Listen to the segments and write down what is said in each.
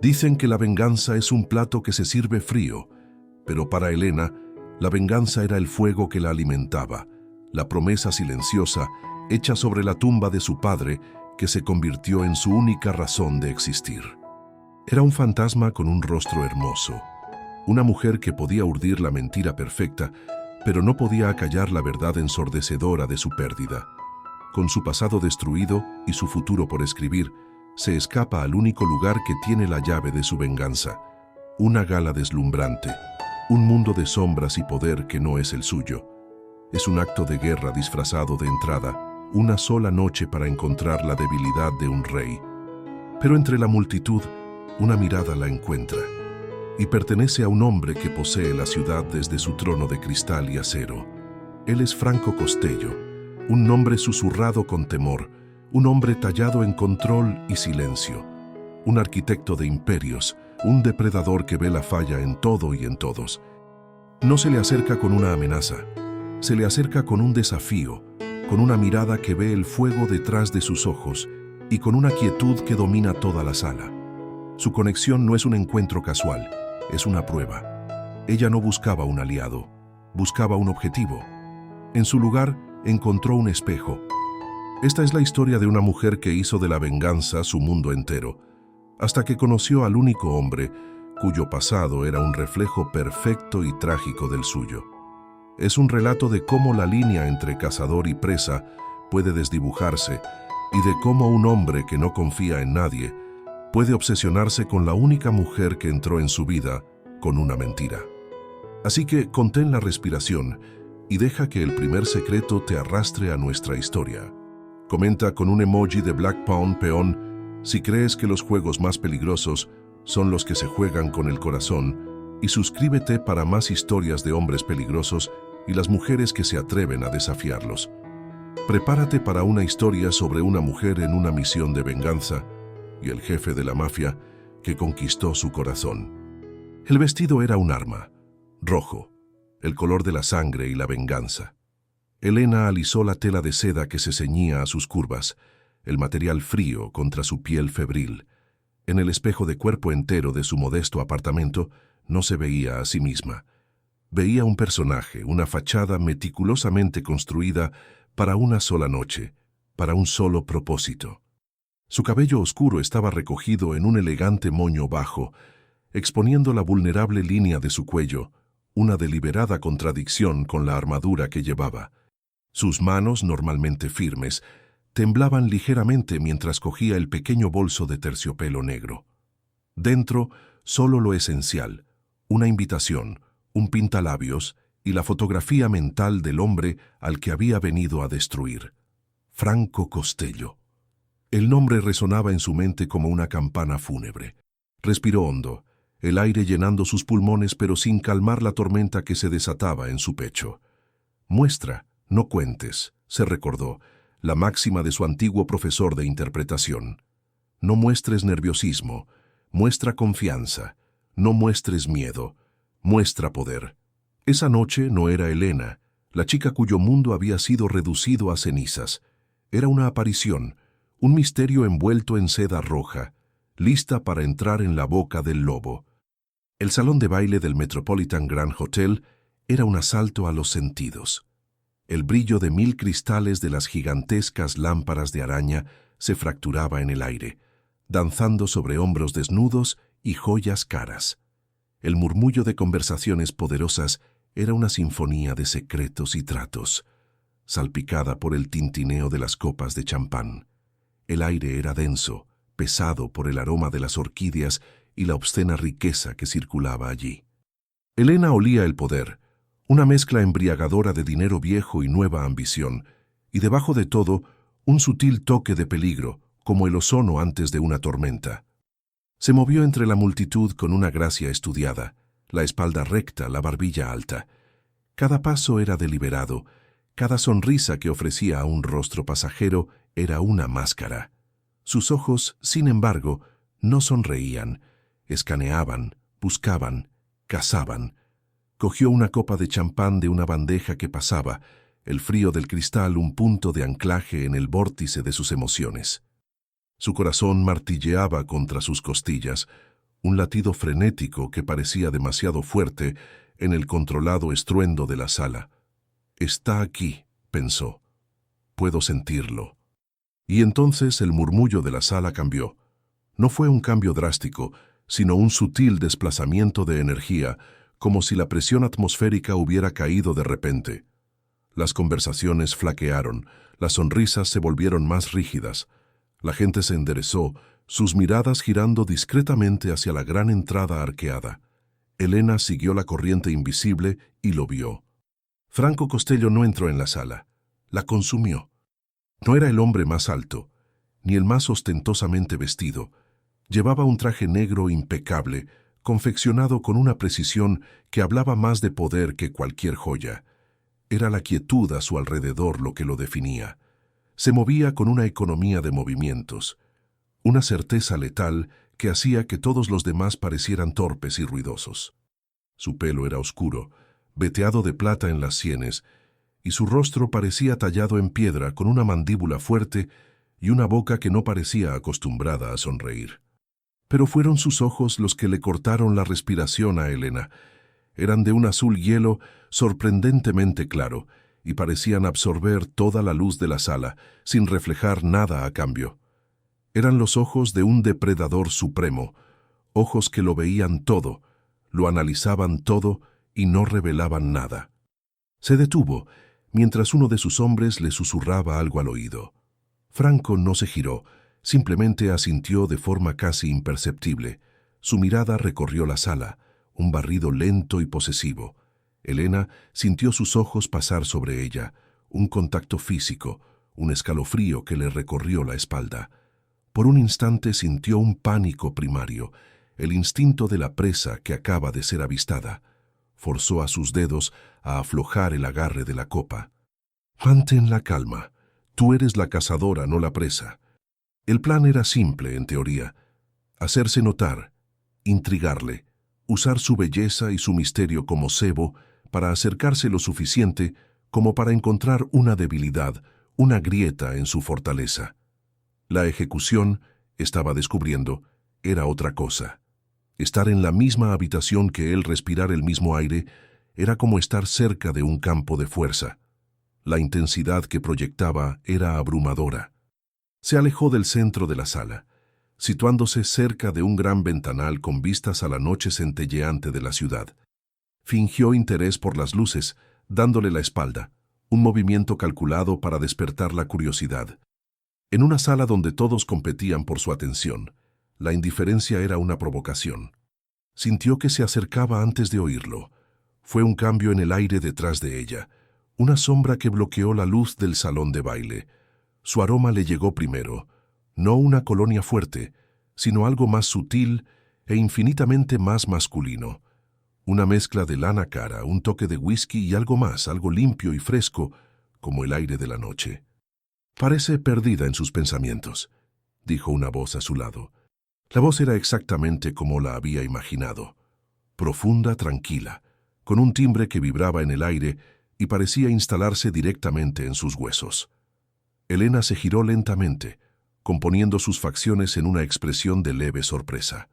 Dicen que la venganza es un plato que se sirve frío, pero para Elena, la venganza era el fuego que la alimentaba, la promesa silenciosa hecha sobre la tumba de su padre que se convirtió en su única razón de existir. Era un fantasma con un rostro hermoso, una mujer que podía urdir la mentira perfecta, pero no podía acallar la verdad ensordecedora de su pérdida. Con su pasado destruido y su futuro por escribir, se escapa al único lugar que tiene la llave de su venganza, una gala deslumbrante, un mundo de sombras y poder que no es el suyo. Es un acto de guerra disfrazado de entrada, una sola noche para encontrar la debilidad de un rey. Pero entre la multitud, una mirada la encuentra, y pertenece a un hombre que posee la ciudad desde su trono de cristal y acero. Él es Franco Costello, un nombre susurrado con temor, un hombre tallado en control y silencio, un arquitecto de imperios, un depredador que ve la falla en todo y en todos. No se le acerca con una amenaza, se le acerca con un desafío, con una mirada que ve el fuego detrás de sus ojos y con una quietud que domina toda la sala. Su conexión no es un encuentro casual, es una prueba. Ella no buscaba un aliado, buscaba un objetivo. En su lugar, encontró un espejo. Esta es la historia de una mujer que hizo de la venganza su mundo entero, hasta que conoció al único hombre cuyo pasado era un reflejo perfecto y trágico del suyo. Es un relato de cómo la línea entre cazador y presa puede desdibujarse y de cómo un hombre que no confía en nadie puede obsesionarse con la única mujer que entró en su vida con una mentira. Así que contén la respiración y deja que el primer secreto te arrastre a nuestra historia. Comenta con un emoji de Black Pound peón si crees que los juegos más peligrosos son los que se juegan con el corazón y suscríbete para más historias de hombres peligrosos y las mujeres que se atreven a desafiarlos. Prepárate para una historia sobre una mujer en una misión de venganza y el jefe de la mafia que conquistó su corazón. El vestido era un arma, rojo, el color de la sangre y la venganza. Elena alisó la tela de seda que se ceñía a sus curvas, el material frío contra su piel febril. En el espejo de cuerpo entero de su modesto apartamento no se veía a sí misma. Veía un personaje, una fachada meticulosamente construida para una sola noche, para un solo propósito. Su cabello oscuro estaba recogido en un elegante moño bajo, exponiendo la vulnerable línea de su cuello, una deliberada contradicción con la armadura que llevaba. Sus manos, normalmente firmes, temblaban ligeramente mientras cogía el pequeño bolso de terciopelo negro. Dentro, solo lo esencial, una invitación, un pintalabios y la fotografía mental del hombre al que había venido a destruir. Franco Costello. El nombre resonaba en su mente como una campana fúnebre. Respiró hondo, el aire llenando sus pulmones pero sin calmar la tormenta que se desataba en su pecho. Muestra, no cuentes, se recordó, la máxima de su antiguo profesor de interpretación. No muestres nerviosismo, muestra confianza, no muestres miedo, muestra poder. Esa noche no era Elena, la chica cuyo mundo había sido reducido a cenizas. Era una aparición, un misterio envuelto en seda roja, lista para entrar en la boca del lobo. El salón de baile del Metropolitan Grand Hotel era un asalto a los sentidos. El brillo de 1000 cristales de las gigantescas lámparas de araña se fracturaba en el aire, danzando sobre hombros desnudos y joyas caras. El murmullo de conversaciones poderosas era una sinfonía de secretos y tratos, salpicada por el tintineo de las copas de champán. El aire era denso, pesado por el aroma de las orquídeas y la obscena riqueza que circulaba allí. Elena olía el poder, una mezcla embriagadora de dinero viejo y nueva ambición, y debajo de todo, un sutil toque de peligro, como el ozono antes de una tormenta. Se movió entre la multitud con una gracia estudiada, la espalda recta, la barbilla alta. Cada paso era deliberado, cada sonrisa que ofrecía a un rostro pasajero era una máscara. Sus ojos, sin embargo, no sonreían, escaneaban, buscaban, cazaban. Cogió una copa de champán de una bandeja que pasaba, el frío del cristal un punto de anclaje en el vórtice de sus emociones. Su corazón martilleaba contra sus costillas, un latido frenético que parecía demasiado fuerte en el controlado estruendo de la sala. «Está aquí», pensó. «Puedo sentirlo». Y entonces el murmullo de la sala cambió. No fue un cambio drástico, sino un sutil desplazamiento de energía, como si la presión atmosférica hubiera caído de repente. Las conversaciones flaquearon, las sonrisas se volvieron más rígidas. La gente se enderezó, sus miradas girando discretamente hacia la gran entrada arqueada. Elena siguió la corriente invisible y lo vio. Franco Costello no entró en la sala, la consumió. No era el hombre más alto, ni el más ostentosamente vestido. Llevaba un traje negro impecable, confeccionado con una precisión que hablaba más de poder que cualquier joya. Era la quietud a su alrededor lo que lo definía. Se movía con una economía de movimientos, una certeza letal que hacía que todos los demás parecieran torpes y ruidosos. Su pelo era oscuro, veteado de plata en las sienes, y su rostro parecía tallado en piedra con una mandíbula fuerte y una boca que no parecía acostumbrada a sonreír. Pero fueron sus ojos los que le cortaron la respiración a Elena. Eran de un azul hielo sorprendentemente claro y parecían absorber toda la luz de la sala, sin reflejar nada a cambio. Eran los ojos de un depredador supremo, ojos que lo veían todo, lo analizaban todo y no revelaban nada. Se detuvo, mientras uno de sus hombres le susurraba algo al oído. Franco no se giró, simplemente asintió de forma casi imperceptible. Su mirada recorrió la sala, un barrido lento y posesivo. Elena sintió sus ojos pasar sobre ella, un contacto físico, un escalofrío que le recorrió la espalda. Por un instante sintió un pánico primario, el instinto de la presa que acaba de ser avistada. Forzó a sus dedos a aflojar el agarre de la copa. «Mantén la calma. Tú eres la cazadora, no la presa». El plan era simple, en teoría. Hacerse notar, intrigarle, usar su belleza y su misterio como cebo para acercarse lo suficiente como para encontrar una debilidad, una grieta en su fortaleza. La ejecución, estaba descubriendo, era otra cosa. Estar en la misma habitación que él, respirar el mismo aire, era como estar cerca de un campo de fuerza. La intensidad que proyectaba era abrumadora. Se alejó del centro de la sala, situándose cerca de un gran ventanal con vistas a la noche centelleante de la ciudad. Fingió interés por las luces, dándole la espalda, un movimiento calculado para despertar la curiosidad. En una sala donde todos competían por su atención, la indiferencia era una provocación. Sintió que se acercaba antes de oírlo. Fue un cambio en el aire detrás de ella, una sombra que bloqueó la luz del salón de baile. Su aroma le llegó primero, no una colonia fuerte, sino algo más sutil e infinitamente más masculino. Una mezcla de lana cara, un toque de whisky y algo más, algo limpio y fresco, como el aire de la noche. «Parece perdida en sus pensamientos», dijo una voz a su lado. La voz era exactamente como la había imaginado. Profunda, tranquila, con un timbre que vibraba en el aire y parecía instalarse directamente en sus huesos. Elena se giró lentamente, componiendo sus facciones en una expresión de leve sorpresa.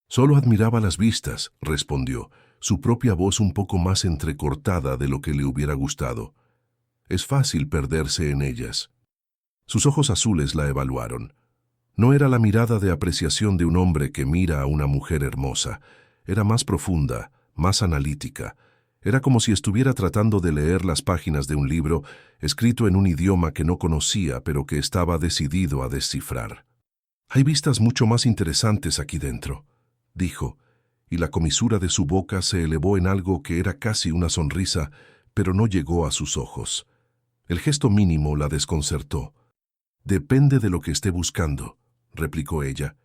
«Solo admiraba las vistas», respondió, su propia voz un poco más entrecortada de lo que le hubiera gustado. «Es fácil perderse en ellas». Sus ojos azules la evaluaron. No era la mirada de apreciación de un hombre que mira a una mujer hermosa. Era más profunda, más analítica. Era como si estuviera tratando de leer las páginas de un libro escrito en un idioma que no conocía, pero que estaba decidido a descifrar. «Hay vistas mucho más interesantes aquí dentro», dijo, y la comisura de su boca se elevó en algo que era casi una sonrisa, pero no llegó a sus ojos. El gesto mínimo la desconcertó. «Depende de lo que esté buscando», replicó ella,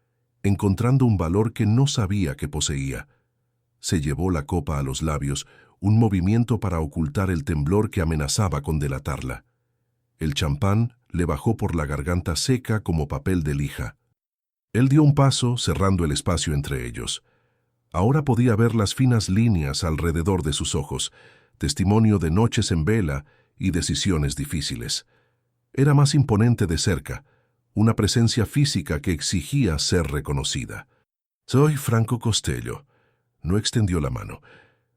encontrando un valor que no sabía que poseía. Se llevó la copa a los labios, un movimiento para ocultar el temblor que amenazaba con delatarla. El champán le bajó por la garganta seca como papel de lija. Él dio un paso, cerrando el espacio entre ellos. Ahora podía ver las finas líneas alrededor de sus ojos, testimonio de noches en vela y decisiones difíciles. Era más imponente de cerca, una presencia física que exigía ser reconocida. Soy Franco Costello. No extendió la mano.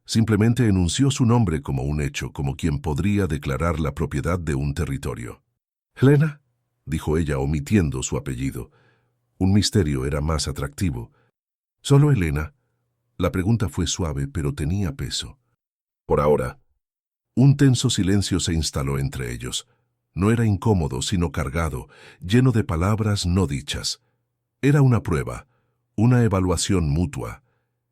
Simplemente enunció su nombre como un hecho, como quien podría declarar la propiedad de un territorio. «¿Helena?», dijo ella, omitiendo su apellido. Un misterio era más atractivo. «¿Solo Helena?». La pregunta fue suave, pero tenía peso. Por ahora. Un tenso silencio se instaló entre ellos. No era incómodo, sino cargado, lleno de palabras no dichas. Era una prueba, una evaluación mutua.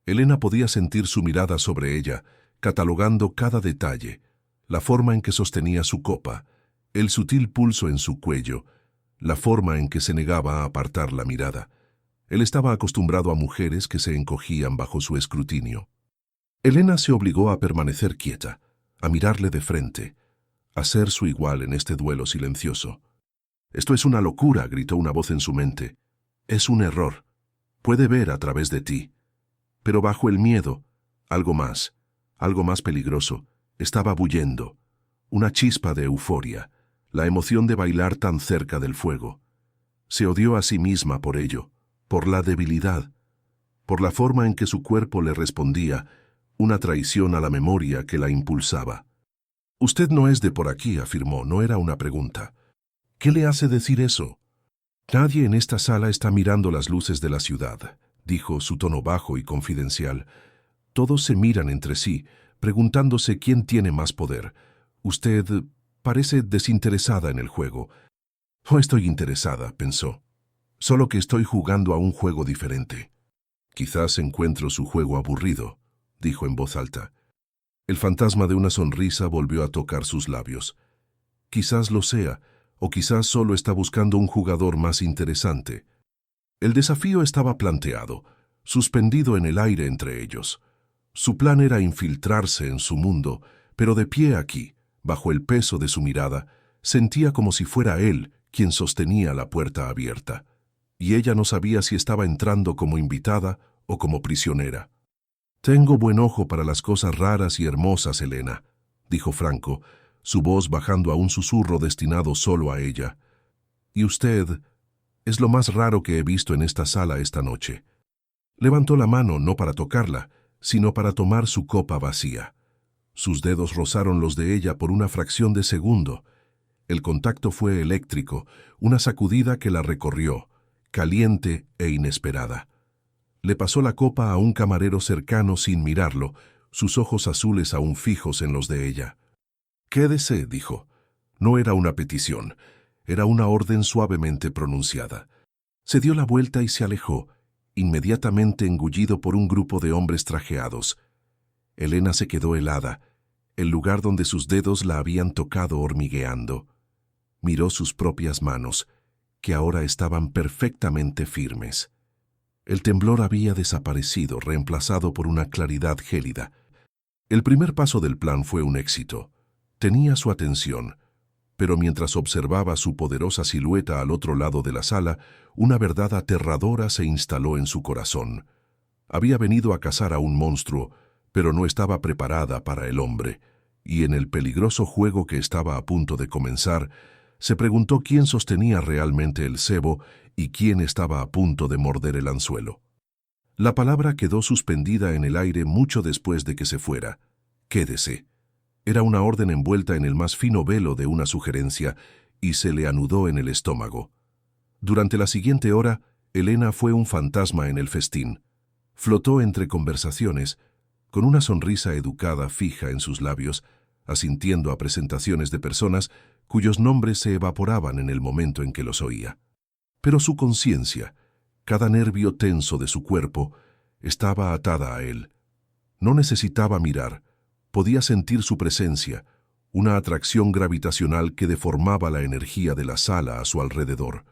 Helena podía sentir su mirada sobre ella, catalogando cada detalle, la forma en que sostenía su copa, el sutil pulso en su cuello, la forma en que se negaba a apartar la mirada. Él estaba acostumbrado a mujeres que se encogían bajo su escrutinio. Helena se obligó a permanecer quieta, a mirarle de frente, a ser su igual en este duelo silencioso. «Esto es una locura», gritó una voz en su mente. «Es un error. Puede ver a través de ti». Pero bajo el miedo, algo más peligroso, estaba bullendo. Una chispa de euforia, la emoción de bailar tan cerca del fuego. Se odió a sí misma por ello, por la debilidad, por la forma en que su cuerpo le respondía, una traición a la memoria que la impulsaba. «Usted no es de por aquí», afirmó, no era una pregunta. «¿Qué le hace decir eso?» «Nadie en esta sala está mirando las luces de la ciudad», dijo, su tono bajo y confidencial. «Todos se miran entre sí, preguntándose quién tiene más poder. Usted parece desinteresada en el juego». «No estoy interesada», pensó. «Solo que estoy jugando a un juego diferente». «Quizás encuentro su juego aburrido», dijo en voz alta. El fantasma de una sonrisa volvió a tocar sus labios. «Quizás lo sea, o quizás solo está buscando un jugador más interesante». El desafío estaba planteado, suspendido en el aire entre ellos. Su plan era infiltrarse en su mundo, pero de pie aquí, bajo el peso de su mirada, sentía como si fuera él quien sostenía la puerta abierta. Y ella no sabía si estaba entrando como invitada o como prisionera. «Tengo buen ojo para las cosas raras y hermosas, Helena», dijo Franco, su voz bajando a un susurro destinado solo a ella. «Y usted es lo más raro que he visto en esta sala esta noche». Levantó la mano no para tocarla, sino para tomar su copa vacía. Sus dedos rozaron los de ella por una fracción de segundo. El contacto fue eléctrico, una sacudida que la recorrió, caliente e inesperada. Le pasó la copa a un camarero cercano sin mirarlo, sus ojos azules aún fijos en los de ella. «Quédese», dijo. No era una petición, era una orden suavemente pronunciada. Se dio la vuelta y se alejó, inmediatamente engullido por un grupo de hombres trajeados. Helena se quedó helada, el lugar donde sus dedos la habían tocado hormigueando. Miró sus propias manos, que ahora estaban perfectamente firmes. El temblor había desaparecido, reemplazado por una claridad gélida. El primer paso del plan fue un éxito. Tenía su atención, pero mientras observaba su poderosa silueta al otro lado de la sala, una verdad aterradora se instaló en su corazón. Había venido a cazar a un monstruo, pero no estaba preparada para el hombre, y en el peligroso juego que estaba a punto de comenzar, se preguntó quién sostenía realmente el cebo y quién estaba a punto de morder el anzuelo. La palabra quedó suspendida en el aire mucho después de que se fuera. «Quédese». Era una orden envuelta en el más fino velo de una sugerencia y se le anudó en el estómago. Durante la siguiente hora, Helena fue un fantasma en el festín. Flotó entre conversaciones, con una sonrisa educada fija en sus labios, asintiendo a presentaciones de personas cuyos nombres se evaporaban en el momento en que los oía. Pero su conciencia, cada nervio tenso de su cuerpo, estaba atada a él. No necesitaba mirar, podía sentir su presencia, una atracción gravitacional que deformaba la energía de la sala a su alrededor.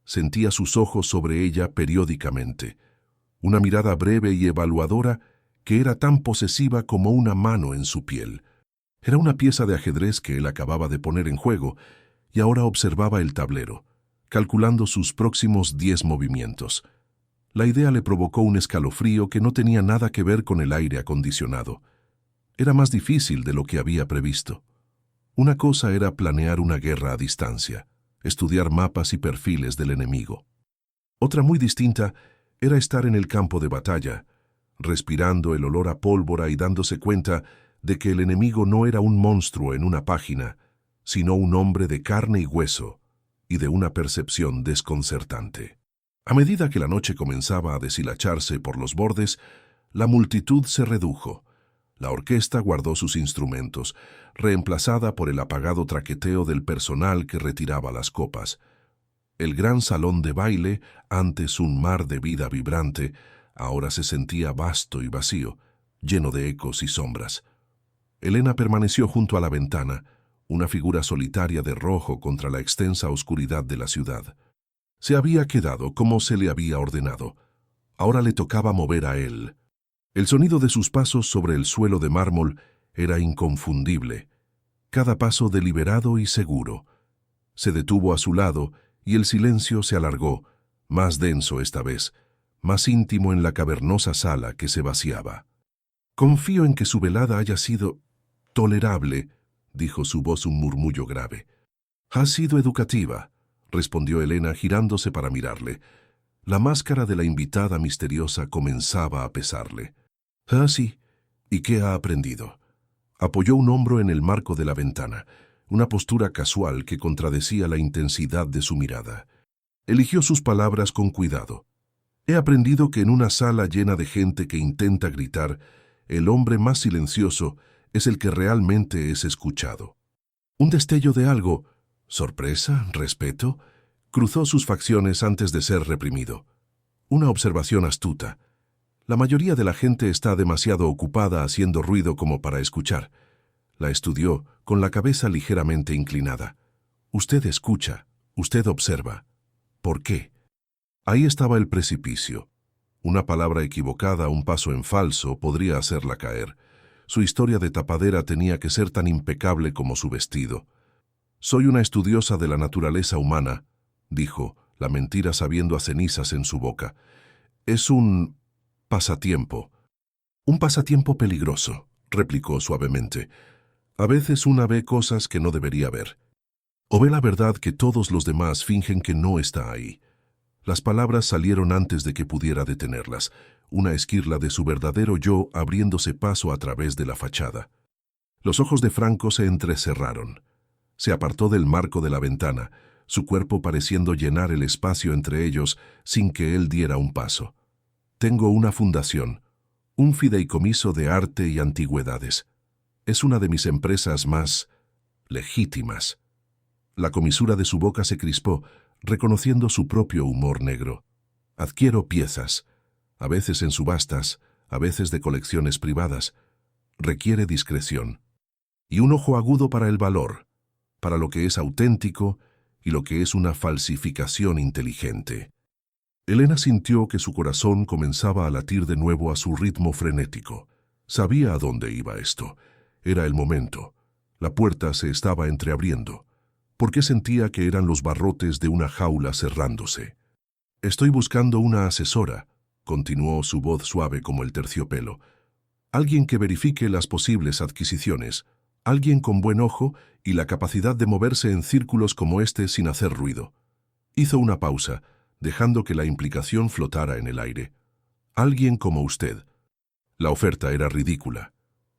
Sentía sus ojos sobre ella periódicamente, una mirada breve y evaluadora que era tan posesiva como una mano en su piel. Era una pieza de ajedrez que él acababa de poner en juego y ahora observaba el tablero, calculando sus próximos 10 movimientos. La idea le provocó un escalofrío que no tenía nada que ver con el aire acondicionado. Era más difícil de lo que había previsto. Una cosa era planear una guerra a distancia, estudiar mapas y perfiles del enemigo. Otra muy distinta Era estar en el campo de batalla, respirando el olor a pólvora y dándose cuenta de que el enemigo no era un monstruo en una página, sino un hombre de carne y hueso, y de una percepción desconcertante. A medida que la noche comenzaba a deshilacharse por los bordes, la multitud se redujo. La orquesta guardó sus instrumentos, reemplazada por el apagado traqueteo del personal que retiraba las copas. El gran salón de baile, antes un mar de vida vibrante, ahora se sentía vasto y vacío, lleno de ecos y sombras. Elena permaneció junto a la ventana, una figura solitaria de rojo contra la extensa oscuridad de la ciudad. Se había quedado como se le había ordenado. Ahora le tocaba mover a él. El sonido de sus pasos sobre el suelo de mármol era inconfundible, cada paso deliberado y seguro. Se detuvo a su lado y el silencio se alargó, más denso esta vez, más íntimo en la cavernosa sala que se vaciaba. «Confío en que su velada haya sido tolerable», dijo su voz un murmullo grave. «Ha sido educativa», respondió Elena girándose para mirarle. La máscara de la invitada misteriosa comenzaba a pesarle. «Ah, sí. ¿Y qué ha aprendido?» Apoyó un hombro en el marco de la ventana, una postura casual que contradecía la intensidad de su mirada. Eligió sus palabras con cuidado. «He aprendido que en una sala llena de gente que intenta gritar, el hombre más silencioso es el que realmente es escuchado». Un destello de algo, sorpresa, respeto, cruzó sus facciones antes de ser reprimido. Una observación astuta. La mayoría de la gente está demasiado ocupada haciendo ruido como para escuchar. La estudió, con la cabeza ligeramente inclinada. Usted escucha, usted observa. ¿Por qué? Ahí estaba el precipicio. Una palabra equivocada, un paso en falso, podría hacerla caer. Su historia de tapadera tenía que ser tan impecable como su vestido. «Soy una estudiosa de la naturaleza humana», dijo, la mentira sabiendo a cenizas en su boca. «Es un pasatiempo». «Un pasatiempo peligroso», replicó suavemente. «A veces una ve cosas que no debería ver. O ve la verdad que todos los demás fingen que no está ahí». Las palabras salieron antes de que pudiera detenerlas, una esquirla de su verdadero yo abriéndose paso a través de la fachada. Los ojos de Franco se entrecerraron. Se apartó del marco de la ventana, su cuerpo pareciendo llenar el espacio entre ellos sin que él diera un paso. «Tengo una fundación, un fideicomiso de arte y antigüedades. Es una de mis empresas más legítimas». La comisura de su boca se crispó, reconociendo su propio humor negro. «Adquiero piezas, a veces en subastas, a veces de colecciones privadas. Requiere discreción. Y un ojo agudo para el valor, para lo que es auténtico y lo que es una falsificación inteligente». Elena sintió que su corazón comenzaba a latir de nuevo a su ritmo frenético. Sabía a dónde iba esto. Era el momento. La puerta se estaba entreabriendo. ¿Por qué sentía que eran los barrotes de una jaula cerrándose? «Estoy buscando una asesora», continuó su voz suave como el terciopelo. «Alguien que verifique las posibles adquisiciones, alguien con buen ojo y la capacidad de moverse en círculos como este sin hacer ruido». Hizo una pausa, dejando que la implicación flotara en el aire. «Alguien como usted». La oferta era ridícula.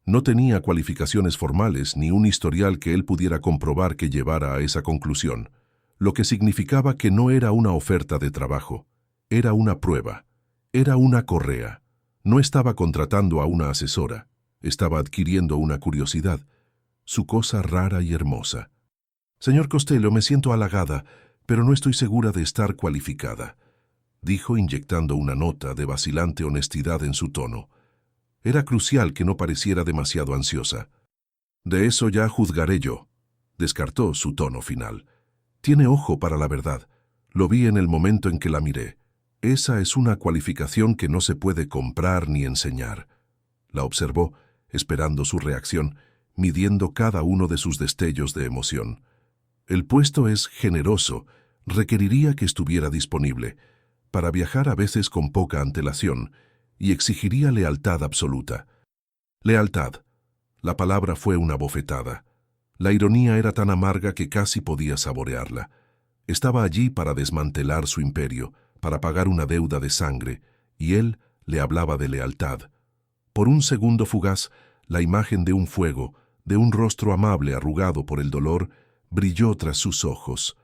No tenía cualificaciones formales ni un historial que él pudiera comprobar que llevara a esa conclusión, lo que significaba que no era una oferta de trabajo, era una prueba, era una correa. No estaba contratando a una asesora, estaba adquiriendo una curiosidad, su cosa rara y hermosa. «Señor Costello, me siento halagada, pero no estoy segura de estar cualificada», dijo inyectando una nota de vacilante honestidad en su tono. Era crucial que no pareciera demasiado ansiosa. «De eso ya juzgaré yo», descartó su tono final. «Tiene ojo para la verdad. Lo vi en el momento en que la miré. Esa es una cualificación que no se puede comprar ni enseñar». La observó, esperando su reacción, midiendo cada uno de sus destellos de emoción. «El puesto es generoso, requeriría que estuviera disponible, para viajar a veces con poca antelación, y exigiría lealtad absoluta». «Lealtad». La palabra fue una bofetada. La ironía era tan amarga que casi podía saborearla. Estaba allí para desmantelar su imperio, para pagar una deuda de sangre, y él le hablaba de lealtad. Por un segundo fugaz, la imagen de un fuego, de un rostro amable arrugado por el dolor, brilló tras sus ojos.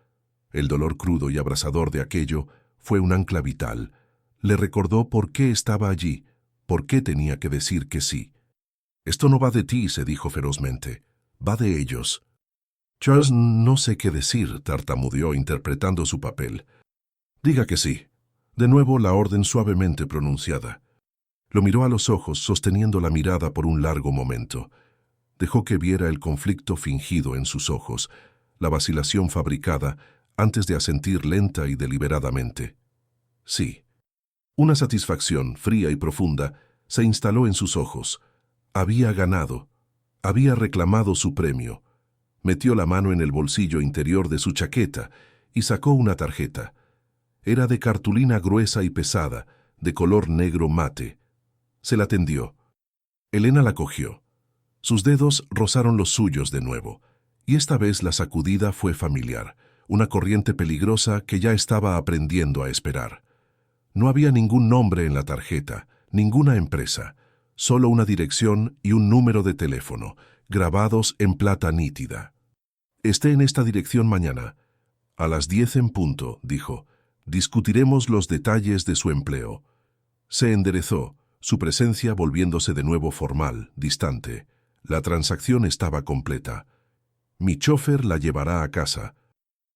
El dolor crudo y abrasador de aquello fue un ancla vital. Le recordó por qué estaba allí, por qué tenía que decir que sí. «Esto no va de ti», se dijo ferozmente. «Va de ellos». Charles no sé qué decir, tartamudeó interpretando su papel. «Diga que sí». De nuevo la orden suavemente pronunciada. Lo miró a los ojos, sosteniendo la mirada por un largo momento. Dejó que viera el conflicto fingido en sus ojos, la vacilación fabricada, antes de asentir lenta y deliberadamente. Sí. Una satisfacción, fría y profunda, se instaló en sus ojos. Había ganado. Había reclamado su premio. Metió la mano en el bolsillo interior de su chaqueta y sacó una tarjeta. Era de cartulina gruesa y pesada, de color negro mate. Se la tendió. Elena la cogió. Sus dedos rozaron los suyos de nuevo, y esta vez la sacudida fue familiar, una corriente peligrosa que ya estaba aprendiendo a esperar. No había ningún nombre en la tarjeta, ninguna empresa, solo una dirección y un número de teléfono, grabados en plata nítida. «Esté en esta dirección mañana. A las 10 en punto», dijo. «Discutiremos los detalles de su empleo». Se enderezó, su presencia volviéndose de nuevo formal, distante. La transacción estaba completa. «Mi chofer la llevará a casa».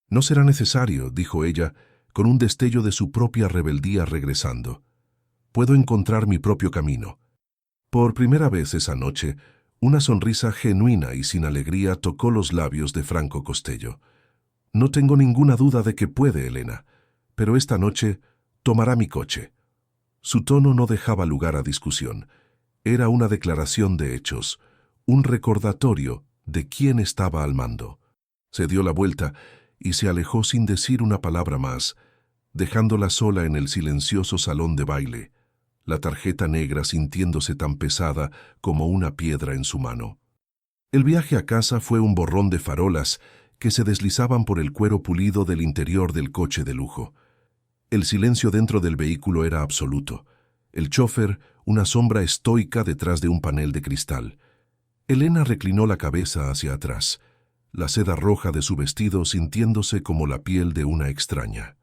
«No será necesario», dijo ella, con un destello de su propia rebeldía regresando. «Puedo encontrar mi propio camino». Por primera vez esa noche, una sonrisa genuina y sin alegría tocó los labios de Franco Costello. «No tengo ninguna duda de que puede, Elena, pero esta noche tomará mi coche». Su tono no dejaba lugar a discusión. Era una declaración de hechos, un recordatorio de quién estaba al mando. Se dio la vuelta y se alejó sin decir una palabra más, dejándola sola en el silencioso salón de baile, la tarjeta negra sintiéndose tan pesada como una piedra en su mano. El viaje a casa fue un borrón de farolas que se deslizaban por el cuero pulido del interior del coche de lujo. El silencio dentro del vehículo era absoluto. El chofer, una sombra estoica detrás de un panel de cristal. Elena reclinó la cabeza hacia atrás, la seda roja de su vestido sintiéndose como la piel de una extraña.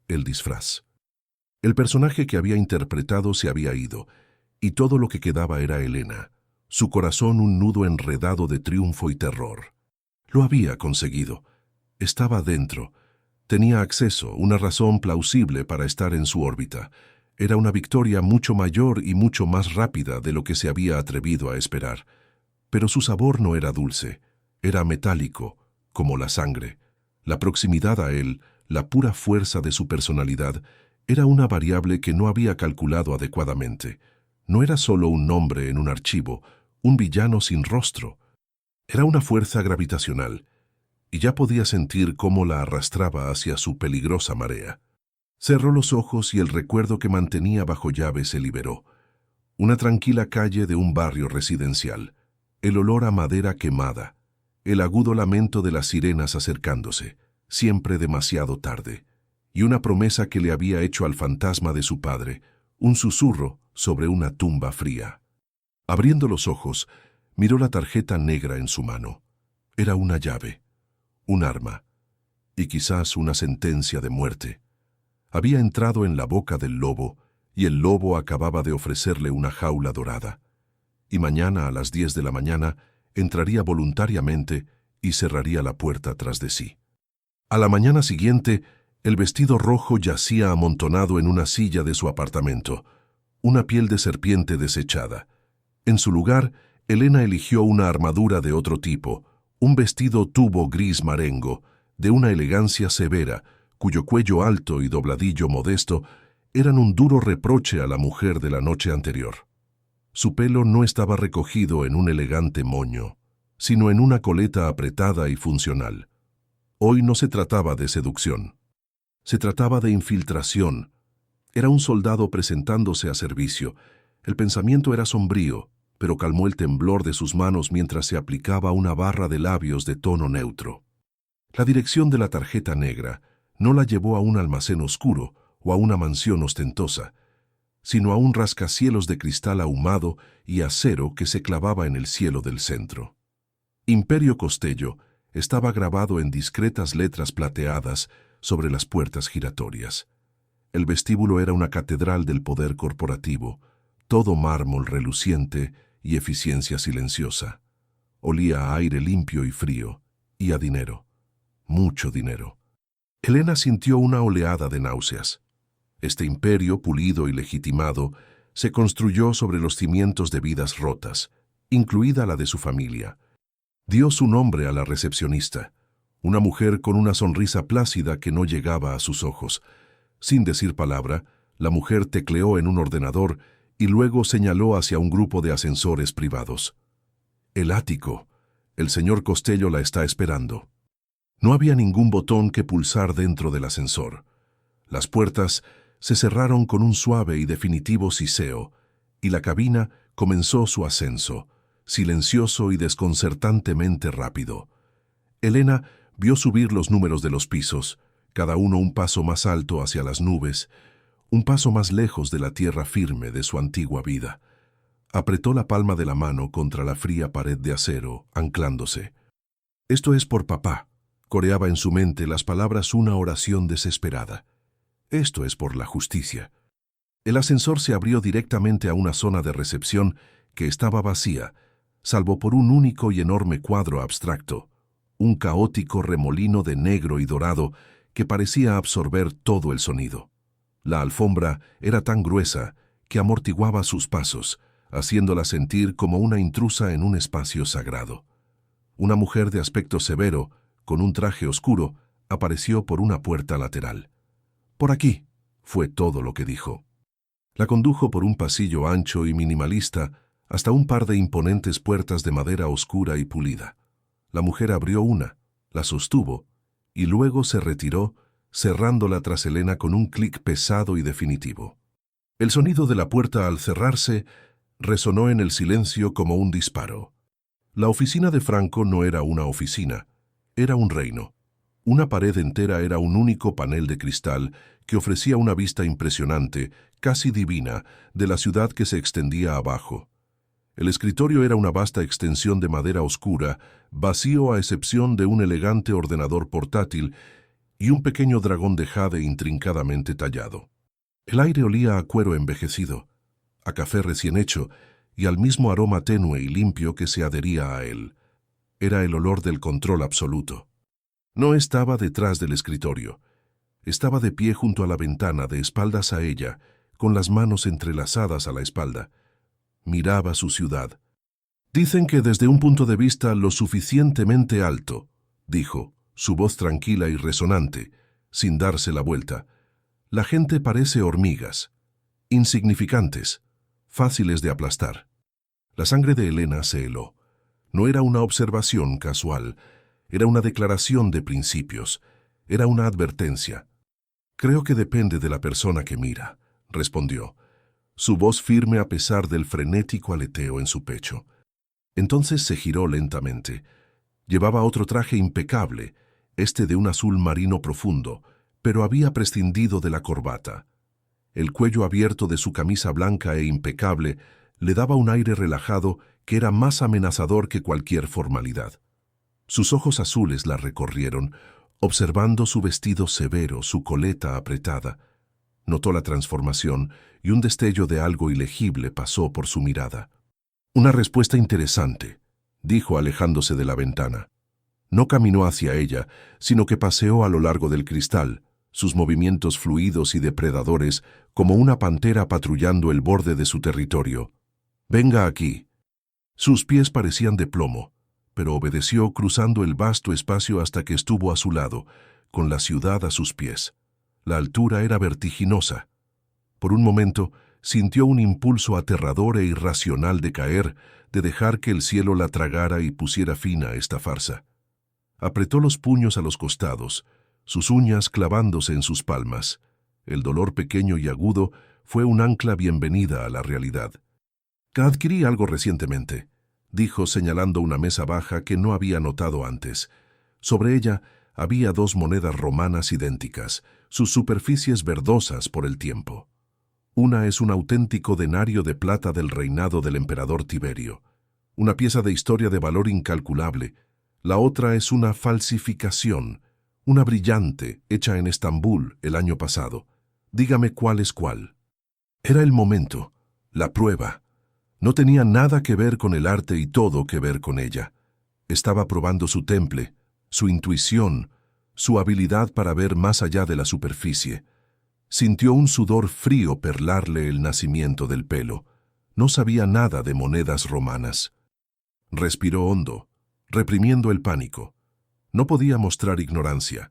El disfraz. El personaje que había interpretado se había ido, y todo lo que quedaba era Elena, su corazón un nudo enredado de triunfo y terror. Lo había conseguido. Estaba dentro. Tenía acceso, una razón plausible para estar en su órbita. Era una victoria mucho mayor y mucho más rápida de lo que se había atrevido a esperar. Pero su sabor no era dulce, era metálico, como la sangre. La proximidad a él, la pura fuerza de su personalidad, era una variable que no había calculado adecuadamente. No era solo un nombre en un archivo, un villano sin rostro. Era una fuerza gravitacional, y ya podía sentir cómo la arrastraba hacia su peligrosa marea. Cerró los ojos y el recuerdo que mantenía bajo llave se liberó. Una tranquila calle de un barrio residencial, el olor a madera quemada, el agudo lamento de las sirenas acercándose, siempre demasiado tarde, y una promesa que le había hecho al fantasma de su padre, un susurro sobre una tumba fría. Abriendo los ojos, miró la tarjeta negra en su mano. Era una llave, un arma, y quizás una sentencia de muerte. Había entrado en la boca del lobo, y el lobo acababa de ofrecerle una jaula dorada. Y mañana a las 10 de la mañana entraría voluntariamente y cerraría la puerta tras de sí. A la mañana siguiente, el vestido rojo yacía amontonado en una silla de su apartamento, una piel de serpiente desechada. En su lugar, Elena eligió una armadura de otro tipo, un vestido tubo gris marengo, de una elegancia severa, cuyo cuello alto y dobladillo modesto eran un duro reproche a la mujer de la noche anterior. Su pelo no estaba recogido en un elegante moño, sino en una coleta apretada y funcional. Hoy no se trataba de seducción. Se trataba de infiltración. Era un soldado presentándose a servicio. El pensamiento era sombrío, pero calmó el temblor de sus manos mientras se aplicaba una barra de labios de tono neutro. La dirección de la tarjeta negra no la llevó a un almacén oscuro o a una mansión ostentosa, sino a un rascacielos de cristal ahumado y acero que se clavaba en el cielo del centro. Imperio Costello estaba grabado en discretas letras plateadas sobre las puertas giratorias. El vestíbulo era una catedral del poder corporativo, todo mármol reluciente y eficiencia silenciosa. Olía a aire limpio y frío, y a dinero, mucho dinero. Elena sintió una oleada de náuseas. Este imperio, pulido y legitimado, se construyó sobre los cimientos de vidas rotas, incluida la de su familia. Dio su nombre a la recepcionista, una mujer con una sonrisa plácida que no llegaba a sus ojos. Sin decir palabra, la mujer tecleó en un ordenador y luego señaló hacia un grupo de ascensores privados. El ático. El señor Costello la está esperando. No había ningún botón que pulsar dentro del ascensor. Las puertas se cerraron con un suave y definitivo siseo, y la cabina comenzó su ascenso, silencioso y desconcertantemente rápido. Elena vio subir los números de los pisos, cada uno un paso más alto hacia las nubes, un paso más lejos de la tierra firme de su antigua vida. Apretó la palma de la mano contra la fría pared de acero, anclándose. «Esto es por papá», coreaba en su mente las palabras una oración desesperada. «Esto es por la justicia». El ascensor se abrió directamente a una zona de recepción que estaba vacía, salvo por un único y enorme cuadro abstracto, un caótico remolino de negro y dorado que parecía absorber todo el sonido. La alfombra era tan gruesa que amortiguaba sus pasos, haciéndola sentir como una intrusa en un espacio sagrado. Una mujer de aspecto severo, con un traje oscuro, apareció por una puerta lateral. «Por aquí», fue todo lo que dijo. La condujo por un pasillo ancho y minimalista hasta un par de imponentes puertas de madera oscura y pulida. La mujer abrió una, la sostuvo, y luego se retiró, cerrándola tras Elena con un clic pesado y definitivo. El sonido de la puerta al cerrarse resonó en el silencio como un disparo. La oficina de Franco no era una oficina, era un reino. Una pared entera era un único panel de cristal que ofrecía una vista impresionante, casi divina, de la ciudad que se extendía abajo. El escritorio era una vasta extensión de madera oscura, vacío a excepción de un elegante ordenador portátil y un pequeño dragón de jade intrincadamente tallado. El aire olía a cuero envejecido, a café recién hecho y al mismo aroma tenue y limpio que se adhería a él. Era el olor del control absoluto. No estaba detrás del escritorio. Estaba de pie junto a la ventana, de espaldas a ella, con las manos entrelazadas a la espalda. Miraba su ciudad. «Dicen que desde un punto de vista lo suficientemente alto», dijo, su voz tranquila y resonante, sin darse la vuelta. «La gente parece hormigas, insignificantes, fáciles de aplastar». La sangre de Elena se heló. No era una observación casual, era una declaración de principios, era una advertencia. «Creo que depende de la persona que mira», respondió, su voz firme a pesar del frenético aleteo en su pecho. Entonces se giró lentamente. Llevaba otro traje impecable, este de un azul marino profundo, pero había prescindido de la corbata. El cuello abierto de su camisa blanca e impecable le daba un aire relajado que era más amenazador que cualquier formalidad. Sus ojos azules la recorrieron, observando su vestido severo, su coleta apretada. Notó la transformación y un destello de algo ilegible pasó por su mirada. «Una respuesta interesante», dijo alejándose de la ventana. No caminó hacia ella, sino que paseó a lo largo del cristal, sus movimientos fluidos y depredadores como una pantera patrullando el borde de su territorio. «Venga aquí». Sus pies parecían de plomo, pero obedeció cruzando el vasto espacio hasta que estuvo a su lado, con la ciudad a sus pies. La altura era vertiginosa. Por un momento sintió un impulso aterrador e irracional de caer, de dejar que el cielo la tragara y pusiera fin a esta farsa. Apretó los puños a los costados, sus uñas clavándose en sus palmas. El dolor pequeño y agudo fue un ancla bienvenida a la realidad. «Adquirí algo recientemente», dijo señalando una mesa baja que no había notado antes. Sobre ella había 2 monedas romanas idénticas, sus superficies verdosas por el tiempo. Una es un auténtico denario de plata del reinado del emperador Tiberio, una pieza de historia de valor incalculable. La otra es una falsificación, una brillante, hecha en Estambul el año pasado. Dígame cuál es cuál. Era el momento, la prueba. No tenía nada que ver con el arte y todo que ver con ella. Estaba probando su temple, su intuición, su habilidad para ver más allá de la superficie. Sintió un sudor frío perlarle el nacimiento del pelo. No sabía nada de monedas romanas. Respiró hondo, reprimiendo el pánico. No podía mostrar ignorancia,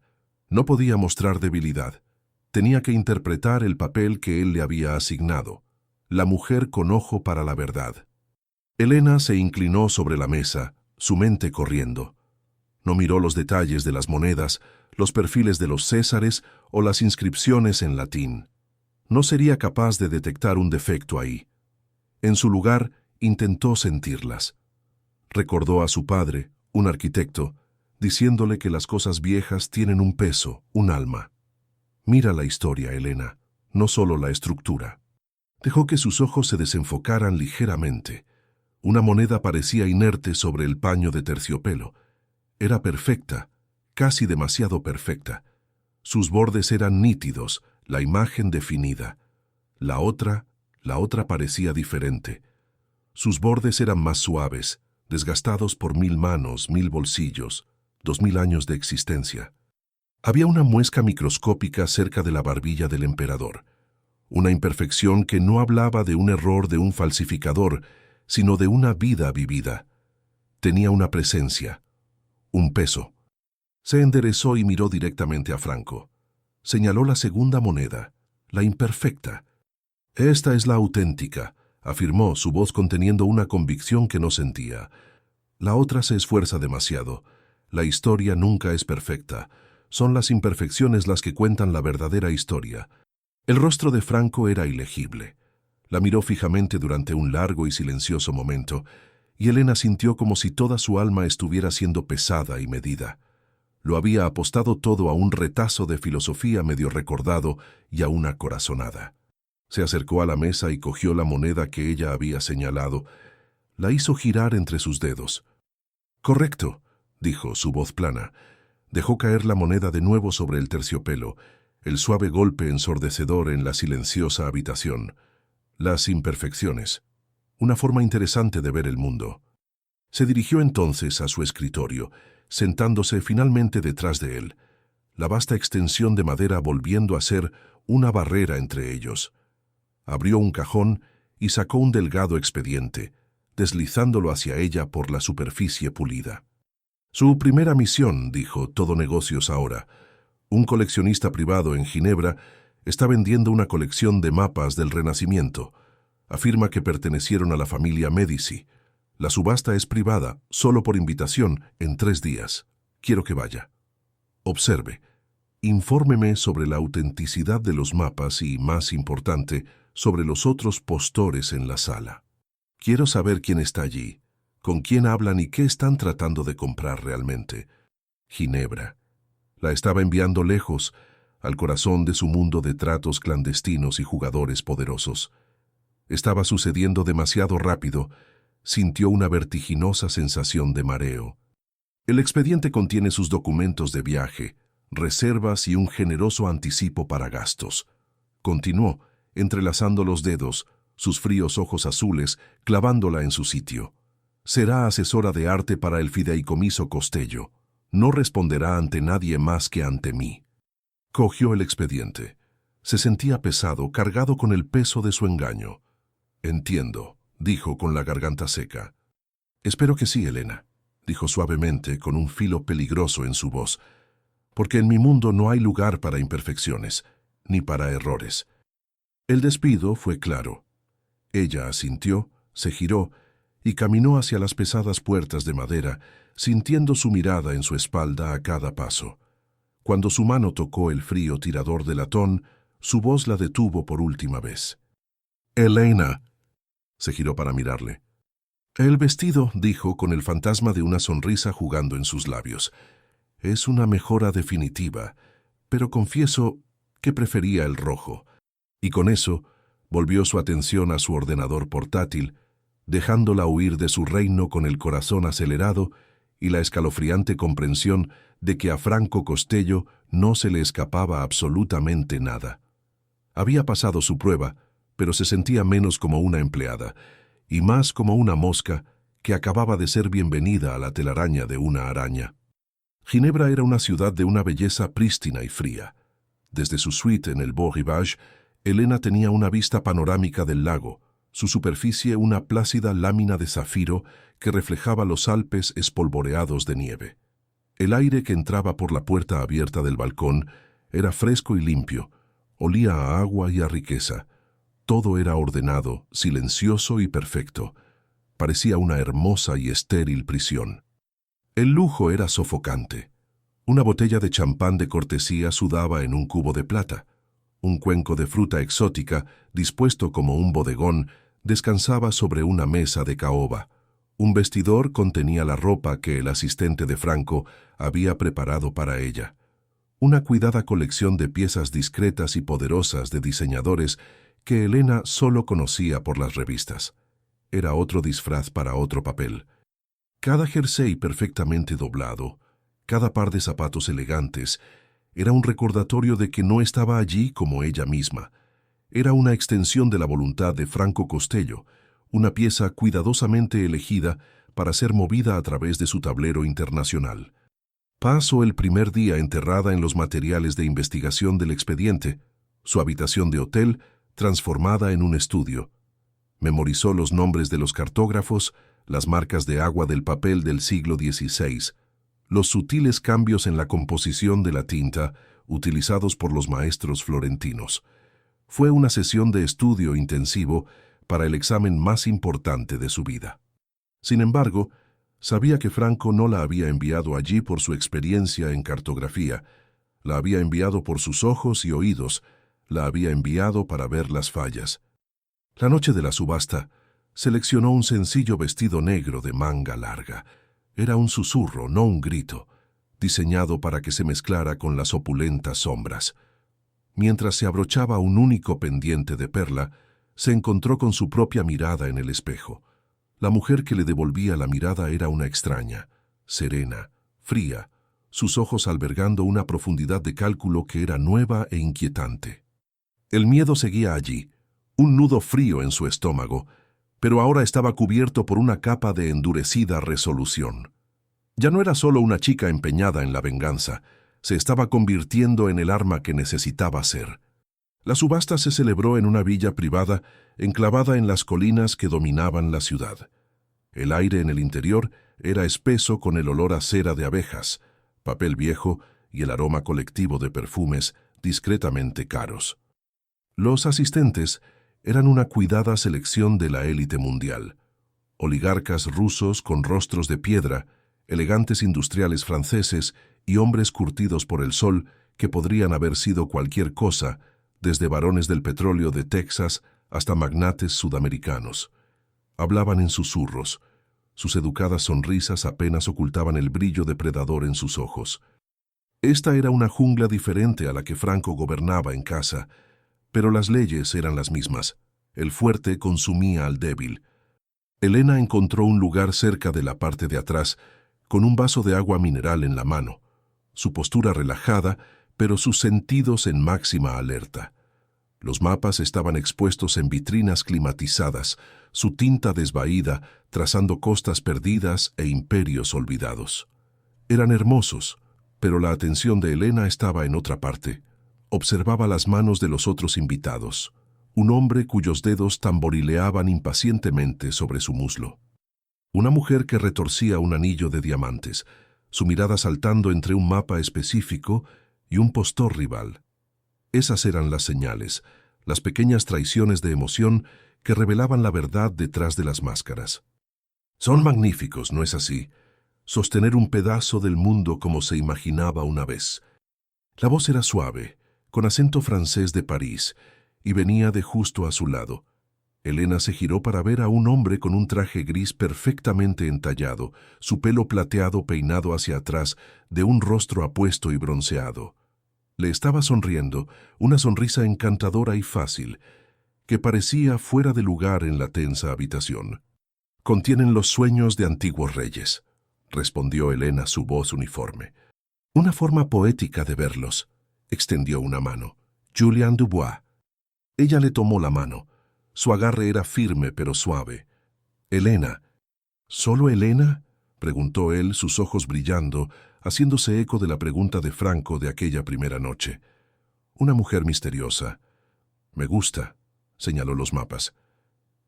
no podía mostrar debilidad. Tenía que interpretar el papel que él le había asignado, la mujer con ojo para la verdad. Helena se inclinó sobre la mesa, su mente corriendo. No miró los detalles de las monedas, los perfiles de los césares o las inscripciones en latín. No sería capaz de detectar un defecto ahí. En su lugar, intentó sentirlas. Recordó a su padre, un arquitecto, diciéndole que las cosas viejas tienen un peso, un alma. Mira la historia, Helena, no solo la estructura. Dejó que sus ojos se desenfocaran ligeramente. Una moneda parecía inerte sobre el paño de terciopelo. Era perfecta, casi demasiado perfecta. Sus bordes eran nítidos, la imagen definida. La otra parecía diferente. Sus bordes eran más suaves, desgastados por 1000 manos, 1000 bolsillos, 2000 años de existencia. Había una muesca microscópica cerca de la barbilla del emperador, una imperfección que no hablaba de un error de un falsificador, sino de una vida vivida. Tenía una presencia, un peso. Se enderezó y miró directamente a Franco. Señaló la segunda moneda, la imperfecta. «Esta es la auténtica», afirmó, su voz conteniendo una convicción que no sentía. «La otra se esfuerza demasiado. La historia nunca es perfecta. Son las imperfecciones las que cuentan la verdadera historia». El rostro de Franco era ilegible. La miró fijamente durante un largo y silencioso momento, y Helena sintió como si toda su alma estuviera siendo pesada y medida. Lo había apostado todo a un retazo de filosofía medio recordado y a una corazonada. Se acercó a la mesa y cogió la moneda que ella había señalado. La hizo girar entre sus dedos. «Correcto», dijo, su voz plana. Dejó caer la moneda de nuevo sobre el terciopelo, el suave golpe ensordecedor en la silenciosa habitación. Las imperfecciones. Una forma interesante de ver el mundo. Se dirigió entonces a su escritorio, sentándose finalmente detrás de él, la vasta extensión de madera volviendo a ser una barrera entre ellos. Abrió un cajón y sacó un delgado expediente, deslizándolo hacia ella por la superficie pulida. «Su primera misión», dijo, «todo negocios ahora. Un coleccionista privado en Ginebra está vendiendo una colección de mapas del Renacimiento. Afirma que pertenecieron a la familia Médici. La subasta es privada, solo por invitación, en 3 días. Quiero que vaya. Observe. Infórmeme sobre la autenticidad de los mapas y, más importante, sobre los otros postores en la sala. Quiero saber quién está allí, con quién hablan y qué están tratando de comprar realmente. Ginebra. La estaba enviando lejos, al corazón de su mundo de tratos clandestinos y jugadores poderosos. Estaba sucediendo demasiado rápido. Sintió una vertiginosa sensación de mareo. El expediente contiene sus documentos de viaje, reservas y un generoso anticipo para gastos. Continuó, entrelazando los dedos, sus fríos ojos azules, clavándola en su sitio. Será asesora de arte para el fideicomiso Costello. No responderá ante nadie más que ante mí. Cogió el expediente. Se sentía pesado, cargado con el peso de su engaño. «Entiendo», dijo con la garganta seca. «Espero que sí, Helena», dijo suavemente, con un filo peligroso en su voz, «porque en mi mundo no hay lugar para imperfecciones, ni para errores». El despido fue claro. Ella asintió, se giró y caminó hacia las pesadas puertas de madera, sintiendo su mirada en su espalda a cada paso. Cuando su mano tocó el frío tirador de latón, su voz la detuvo por última vez. «Helena». Se giró para mirarle. «El vestido», dijo, con el fantasma de una sonrisa jugando en sus labios. «Es una mejora definitiva, pero confieso, que prefería el rojo, y con eso volvió su atención a su ordenador portátil, dejándola huir de su reino con el corazón acelerado y la escalofriante comprensión de que a Franco Costello no se le escapaba absolutamente nada. Había pasado su prueba, pero se sentía menos como una empleada, y más como una mosca que acababa de ser bienvenida a la telaraña de una araña. Ginebra era una ciudad de una belleza prístina y fría. Desde su suite en el Beau Rivage, Elena tenía una vista panorámica del lago, su superficie una plácida lámina de zafiro que reflejaba los Alpes espolvoreados de nieve. El aire que entraba por la puerta abierta del balcón era fresco y limpio, olía a agua y a riqueza. Todo era ordenado, silencioso y perfecto. Parecía una hermosa y estéril prisión. El lujo era sofocante. Una botella de champán de cortesía sudaba en un cubo de plata. Un cuenco de fruta exótica, dispuesto como un bodegón, descansaba sobre una mesa de caoba. Un vestidor contenía la ropa que el asistente de Franco había preparado para ella. Una cuidada colección de piezas discretas y poderosas de diseñadores que Elena solo conocía por las revistas. Era otro disfraz para otro papel. Cada jersey perfectamente doblado, cada par de zapatos elegantes, era un recordatorio de que no estaba allí como ella misma. Era una extensión de la voluntad de Franco Costello, una pieza cuidadosamente elegida para ser movida a través de su tablero internacional. Pasó el primer día enterrada en los materiales de investigación del expediente, su habitación de hotel transformada en un estudio. Memorizó los nombres de los cartógrafos, las marcas de agua del papel del siglo XVI, los sutiles cambios en la composición de la tinta utilizados por los maestros florentinos. Fue una sesión de estudio intensivo para el examen más importante de su vida. Sin embargo, sabía que Franco no la había enviado allí por su experiencia en cartografía, la había enviado por sus ojos y oídos, la había enviado para ver las fallas. La noche de la subasta, seleccionó un sencillo vestido negro de manga larga. Era un susurro, no un grito, diseñado para que se mezclara con las opulentas sombras. Mientras se abrochaba un único pendiente de perla, se encontró con su propia mirada en el espejo. La mujer que le devolvía la mirada era una extraña, serena, fría, sus ojos albergando una profundidad de cálculo que era nueva e inquietante. El miedo seguía allí, un nudo frío en su estómago, pero ahora estaba cubierto por una capa de endurecida resolución. Ya no era solo una chica empeñada en la venganza, se estaba convirtiendo en el arma que necesitaba ser. La subasta se celebró en una villa privada enclavada en las colinas que dominaban la ciudad. El aire en el interior era espeso con el olor a cera de abejas, papel viejo y el aroma colectivo de perfumes discretamente caros. Los asistentes eran una cuidada selección de la élite mundial. Oligarcas rusos con rostros de piedra, elegantes industriales franceses y hombres curtidos por el sol que podrían haber sido cualquier cosa, desde barones del petróleo de Texas hasta magnates sudamericanos. Hablaban en susurros. Sus educadas sonrisas apenas ocultaban el brillo depredador en sus ojos. Esta era una jungla diferente a la que Franco gobernaba en casa, pero las leyes eran las mismas. El fuerte consumía al débil. Elena encontró un lugar cerca de la parte de atrás, con un vaso de agua mineral en la mano, su postura relajada, pero sus sentidos en máxima alerta. Los mapas estaban expuestos en vitrinas climatizadas, su tinta desvaída, trazando costas perdidas e imperios olvidados. Eran hermosos, pero la atención de Elena estaba en otra parte. Observaba las manos de los otros invitados, un hombre cuyos dedos tamborileaban impacientemente sobre su muslo. Una mujer que retorcía un anillo de diamantes, su mirada saltando entre un mapa específico y un postor rival. Esas eran las señales, las pequeñas traiciones de emoción que revelaban la verdad detrás de las máscaras. Son magníficos, ¿no es así? Sostener un pedazo del mundo como se imaginaba una vez. La voz era suave, con acento francés de París, y venía de justo a su lado. Elena se giró para ver a un hombre con un traje gris perfectamente entallado, su pelo plateado peinado hacia atrás, de un rostro apuesto y bronceado. Le estaba sonriendo, una sonrisa encantadora y fácil, que parecía fuera de lugar en la tensa habitación. «Contienen los sueños de antiguos reyes», respondió Elena, su voz uniforme. «Una forma poética de verlos», extendió una mano. «Julian Dubois». Ella le tomó la mano. Su agarre era firme pero suave. «Elena». «¿Solo Elena?», preguntó él, sus ojos brillando, haciéndose eco de la pregunta de Franco de aquella primera noche. «Una mujer misteriosa». «Me gusta», señaló los mapas.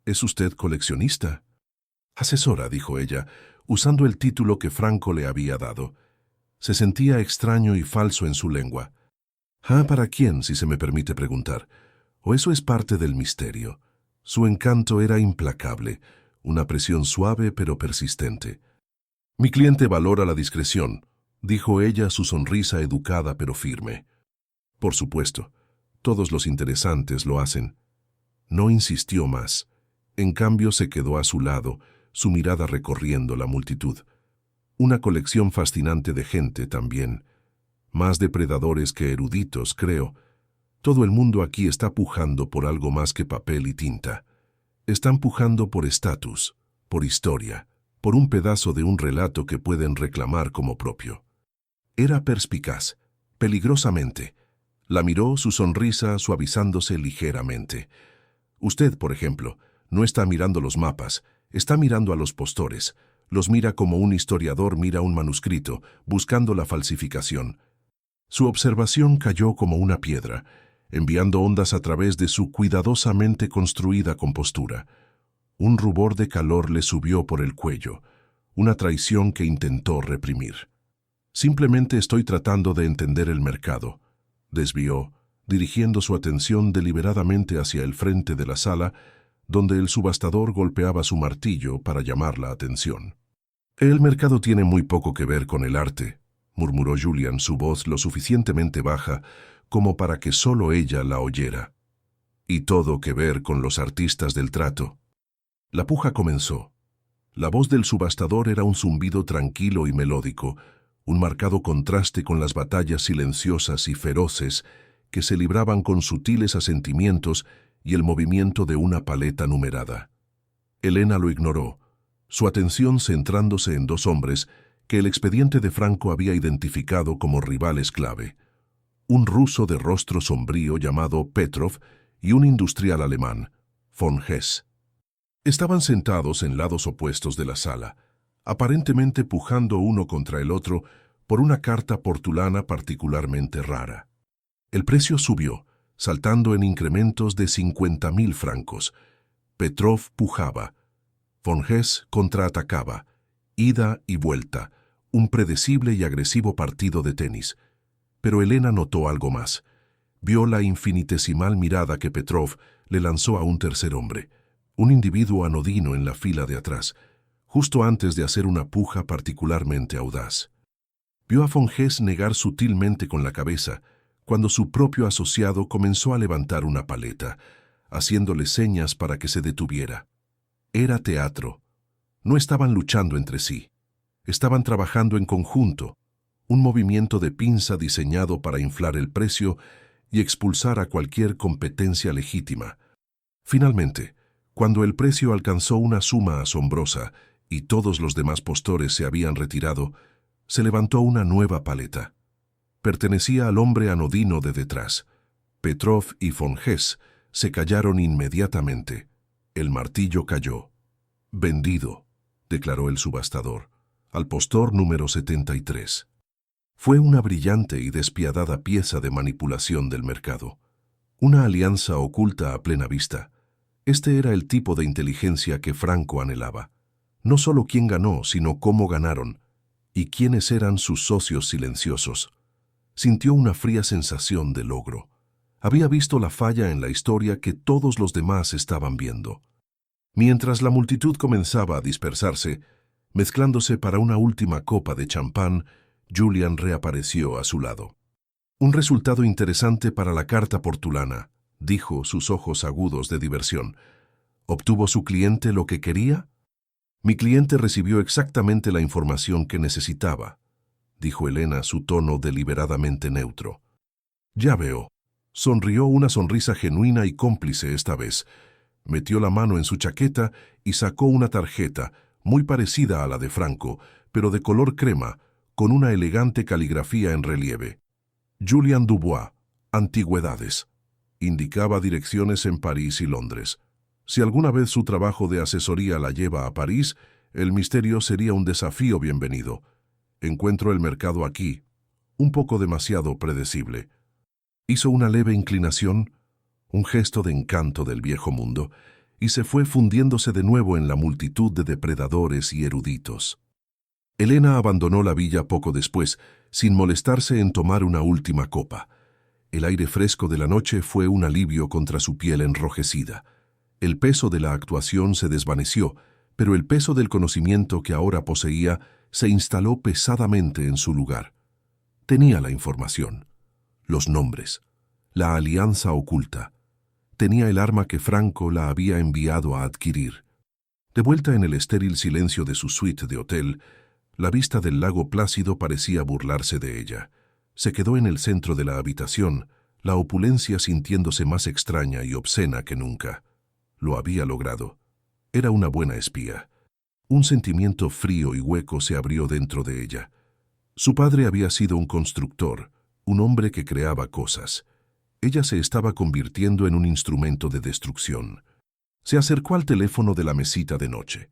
«¿Es usted coleccionista?» «Asesora», dijo ella, usando el título que Franco le había dado. Se sentía extraño y falso en su lengua. «Ah, ¿para quién, si se me permite preguntar? ¿O eso es parte del misterio?» Su encanto era implacable, una presión suave pero persistente. «Mi cliente valora la discreción», dijo ella, su sonrisa educada pero firme. «Por supuesto, todos los interesantes lo hacen». No insistió más. En cambio se quedó a su lado, su mirada recorriendo la multitud. Una colección fascinante de gente también. Más depredadores que eruditos, creo. Todo el mundo aquí está pujando por algo más que papel y tinta. Están pujando por estatus, por historia, por un pedazo de un relato que pueden reclamar como propio. Era perspicaz, peligrosamente. La miró, su sonrisa suavizándose ligeramente. «Usted, por ejemplo, no está mirando los mapas, está mirando a los postores. Los mira como un historiador mira un manuscrito, buscando la falsificación». Su observación cayó como una piedra, enviando ondas a través de su cuidadosamente construida compostura. Un rubor de calor le subió por el cuello, una traición que intentó reprimir. «Simplemente estoy tratando de entender el mercado», desvió, dirigiendo su atención deliberadamente hacia el frente de la sala, donde el subastador golpeaba su martillo para llamar la atención. «El mercado tiene muy poco que ver con el arte», murmuró Julian, su voz lo suficientemente baja como para que solo ella la oyera. «Y todo que ver con los artistas del trato». La puja comenzó. La voz del subastador era un zumbido tranquilo y melódico, un marcado contraste con las batallas silenciosas y feroces que se libraban con sutiles asentimientos y el movimiento de una paleta numerada. Elena lo ignoró, su atención centrándose en dos hombres que el expediente de Franco había identificado como rivales clave: un ruso de rostro sombrío llamado Petrov y un industrial alemán, von Hess. Estaban sentados en lados opuestos de la sala, aparentemente pujando uno contra el otro por una carta portulana particularmente rara. El precio subió, saltando en incrementos de 50.000 francos. Petrov pujaba. Von Hess contraatacaba. Ida y vuelta, un predecible y agresivo partido de tenis. Pero Elena notó algo más. Vio la infinitesimal mirada que Petrov le lanzó a un tercer hombre, un individuo anodino en la fila de atrás, justo antes de hacer una puja particularmente audaz. Vio a von Hess negar sutilmente con la cabeza, cuando su propio asociado comenzó a levantar una paleta, haciéndole señas para que se detuviera. Era teatro. No estaban luchando entre sí. Estaban trabajando en conjunto, un movimiento de pinza diseñado para inflar el precio y expulsar a cualquier competencia legítima. Finalmente, cuando el precio alcanzó una suma asombrosa y todos los demás postores se habían retirado, se levantó una nueva paleta. Pertenecía al hombre anodino de detrás. Petrov y von Hess se callaron inmediatamente. El martillo cayó. «Vendido», declaró el subastador, al postor número 73. Fue una brillante y despiadada pieza de manipulación del mercado. Una alianza oculta a plena vista. Este era el tipo de inteligencia que Franco anhelaba. No solo quién ganó, sino cómo ganaron, y quiénes eran sus socios silenciosos. Sintió una fría sensación de logro. Había visto la falla en la historia que todos los demás estaban viendo. Mientras la multitud comenzaba a dispersarse, mezclándose para una última copa de champán, Julian reapareció a su lado. «Un resultado interesante para la carta portulana», dijo, sus ojos agudos de diversión. «¿Obtuvo su cliente lo que quería?» «Mi cliente recibió exactamente la información que necesitaba», dijo Elena, su tono deliberadamente neutro. Ya veo. Sonrió una sonrisa genuina y cómplice esta vez. Metió la mano en su chaqueta y sacó una tarjeta, muy parecida a la de Franco, pero de color crema, con una elegante caligrafía en relieve. Julian Dubois, Antigüedades. Indicaba direcciones en París y Londres. Si alguna vez su trabajo de asesoría la lleva a París, el misterio sería un desafío bienvenido. Encuentro el mercado aquí, un poco demasiado predecible. Hizo una leve inclinación, un gesto de encanto del viejo mundo, y se fue fundiéndose de nuevo en la multitud de depredadores y eruditos. Elena abandonó la villa poco después, sin molestarse en tomar una última copa. El aire fresco de la noche fue un alivio contra su piel enrojecida. El peso de la actuación se desvaneció, pero el peso del conocimiento que ahora poseía se instaló pesadamente en su lugar. Tenía la información, los nombres, la alianza oculta. Tenía el arma que Franco la había enviado a adquirir. De vuelta en el estéril silencio de su suite de hotel, la vista del lago Plácido parecía burlarse de ella. Se quedó en el centro de la habitación, la opulencia sintiéndose más extraña y obscena que nunca. Lo había logrado. Era una buena espía. Un sentimiento frío y hueco se abrió dentro de ella. Su padre había sido un constructor, un hombre que creaba cosas. Ella se estaba convirtiendo en un instrumento de destrucción. Se acercó al teléfono de la mesita de noche.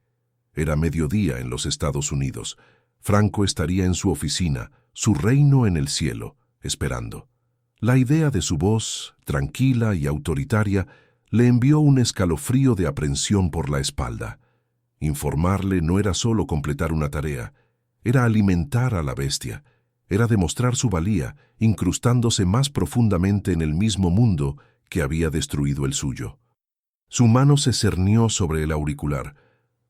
Era mediodía en los Estados Unidos. Franco estaría en su oficina, su reino en el cielo, esperando. La idea de su voz, tranquila y autoritaria, le envió un escalofrío de aprensión por la espalda. Informarle no era solo completar una tarea, era alimentar a la bestia, era demostrar su valía, incrustándose más profundamente en el mismo mundo que había destruido el suyo. Su mano se cernió sobre el auricular,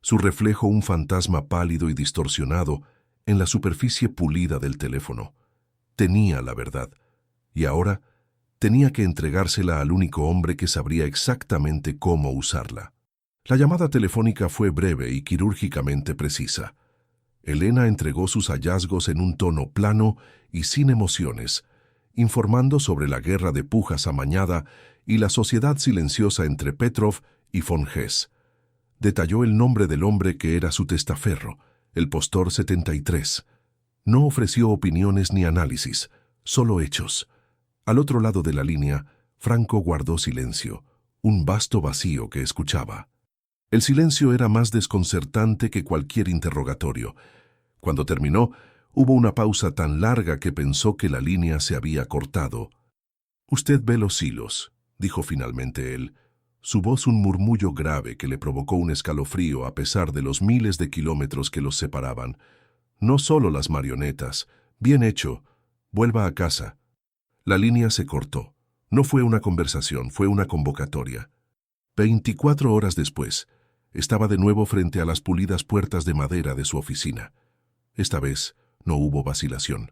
su reflejo un fantasma pálido y distorsionado en la superficie pulida del teléfono. Tenía la verdad, y ahora tenía que entregársela al único hombre que sabría exactamente cómo usarla. La llamada telefónica fue breve y quirúrgicamente precisa. Elena entregó sus hallazgos en un tono plano y sin emociones, informando sobre la guerra de pujas amañada y la sociedad silenciosa entre Petrov y von Hess. Detalló el nombre del hombre que era su testaferro, el Postor 73. No ofreció opiniones ni análisis, solo hechos. Al otro lado de la línea, Franco guardó silencio, un vasto vacío que escuchaba. El silencio era más desconcertante que cualquier interrogatorio. Cuando terminó, hubo una pausa tan larga que pensó que la línea se había cortado. «Usted ve los hilos», dijo finalmente él. Su voz un murmullo grave que le provocó un escalofrío a pesar de los miles de kilómetros que los separaban. «No solo las marionetas. Bien hecho. Vuelva a casa». La línea se cortó. No fue una conversación, fue una convocatoria. 24 horas después, estaba de nuevo frente a las pulidas puertas de madera de su oficina. Esta vez no hubo vacilación.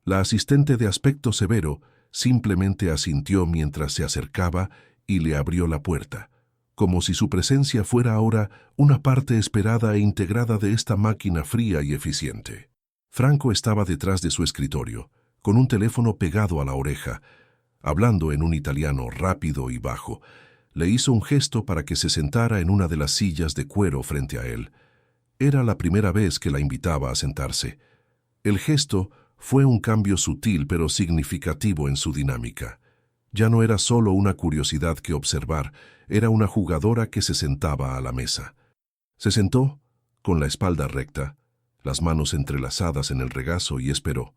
La asistente de aspecto severo simplemente asintió mientras se acercaba y le abrió la puerta, como si su presencia fuera ahora una parte esperada e integrada de esta máquina fría y eficiente. Franco estaba detrás de su escritorio, con un teléfono pegado a la oreja, hablando en un italiano rápido y bajo. Le hizo un gesto para que se sentara en una de las sillas de cuero frente a él. Era la primera vez que la invitaba a sentarse. El gesto fue un cambio sutil pero significativo en su dinámica. Ya no era solo una curiosidad que observar, era una jugadora que se sentaba a la mesa. Se sentó, con la espalda recta, las manos entrelazadas en el regazo y esperó.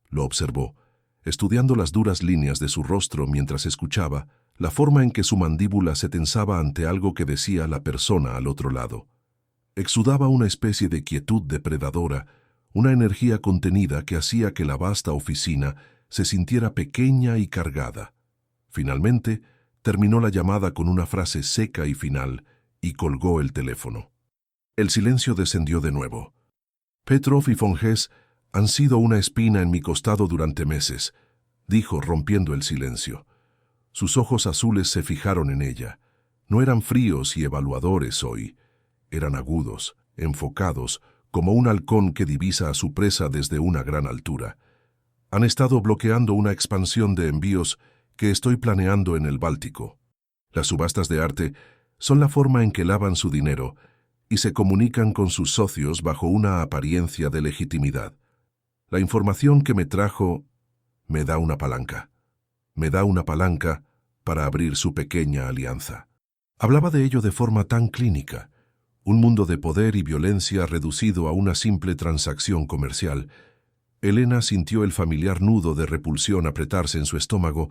Lo observó, estudiando las duras líneas de su rostro mientras escuchaba, la forma en que su mandíbula se tensaba ante algo que decía la persona al otro lado. Exudaba una especie de quietud depredadora, una energía contenida que hacía que la vasta oficina se sintiera pequeña y cargada. Finalmente, terminó la llamada con una frase seca y final y colgó el teléfono. El silencio descendió de nuevo. Petrov y von Hess han sido una espina en mi costado durante meses, dijo rompiendo el silencio. Sus ojos azules se fijaron en ella. No eran fríos y evaluadores hoy. Eran agudos, enfocados, como un halcón que divisa a su presa desde una gran altura. Han estado bloqueando una expansión de envíos que estoy planeando en el Báltico. Las subastas de arte son la forma en que lavan su dinero y se comunican con sus socios bajo una apariencia de legitimidad. La información que me trajo me da una palanca. Me da una palanca para abrir su pequeña alianza. Hablaba de ello de forma tan clínica, un mundo de poder y violencia reducido a una simple transacción comercial. Elena sintió el familiar nudo de repulsión apretarse en su estómago,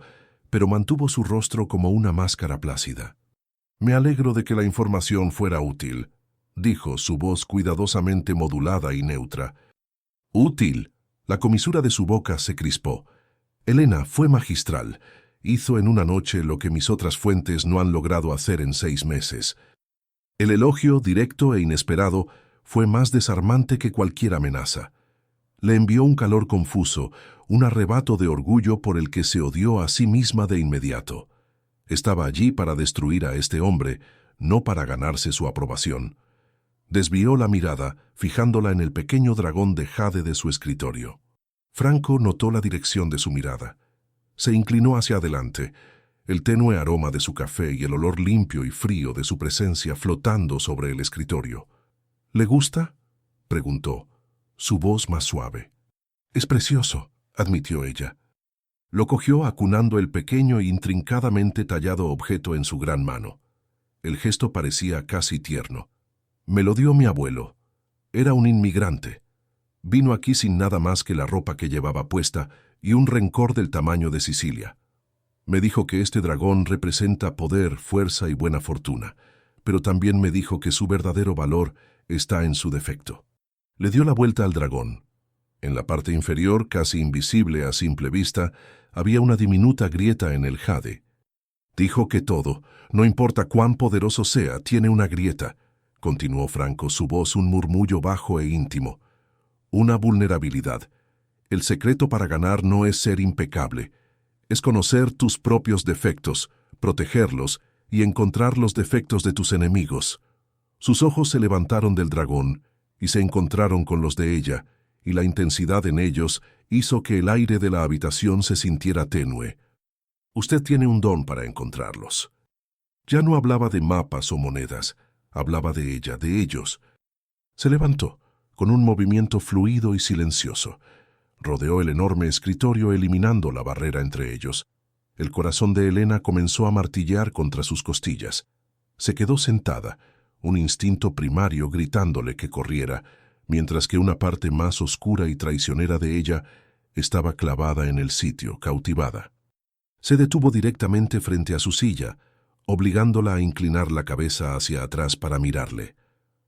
pero mantuvo su rostro como una máscara plácida. «Me alegro de que la información fuera útil», dijo, su voz cuidadosamente modulada y neutra. «Útil». La comisura de su boca se crispó. Elena fue magistral. Hizo en una noche lo que mis otras fuentes no han logrado hacer en 6 meses. El elogio, directo e inesperado, fue más desarmante que cualquier amenaza. Le envió un calor confuso, un arrebato de orgullo por el que se odió a sí misma de inmediato. Estaba allí para destruir a este hombre, no para ganarse su aprobación. Desvió la mirada, fijándola en el pequeño dragón de jade de su escritorio. Franco notó la dirección de su mirada. Se inclinó hacia adelante, el tenue aroma de su café y el olor limpio y frío de su presencia flotando sobre el escritorio. «¿Le gusta?», preguntó, su voz más suave. «Es precioso», admitió ella. Lo cogió acunando el pequeño e intrincadamente tallado objeto en su gran mano. El gesto parecía casi tierno. «Me lo dio mi abuelo. Era un inmigrante. Vino aquí sin nada más que la ropa que llevaba puesta y un rencor del tamaño de Sicilia. Me dijo que este dragón representa poder, fuerza y buena fortuna, pero también me dijo que su verdadero valor está en su defecto». Le dio la vuelta al dragón. En la parte inferior, casi invisible a simple vista, había una diminuta grieta en el jade. «Dijo que todo, no importa cuán poderoso sea, tiene una grieta», continuó Franco, su voz un murmullo bajo e íntimo. «Una vulnerabilidad. El secreto para ganar no es ser impecable. Es conocer tus propios defectos, protegerlos y encontrar los defectos de tus enemigos». Sus ojos se levantaron del dragón y se encontraron con los de ella, y la intensidad en ellos hizo que el aire de la habitación se sintiera tenue. «Usted tiene un don para encontrarlos». Ya no hablaba de mapas o monedas, hablaba de ella, de ellos. Se levantó, con un movimiento fluido y silencioso. Rodeó el enorme escritorio eliminando la barrera entre ellos. El corazón de Elena comenzó a martillear contra sus costillas. Se quedó sentada, un instinto primario gritándole que corriera, mientras que una parte más oscura y traicionera de ella estaba clavada en el sitio, cautivada. Se detuvo directamente frente a su silla, obligándola a inclinar la cabeza hacia atrás para mirarle.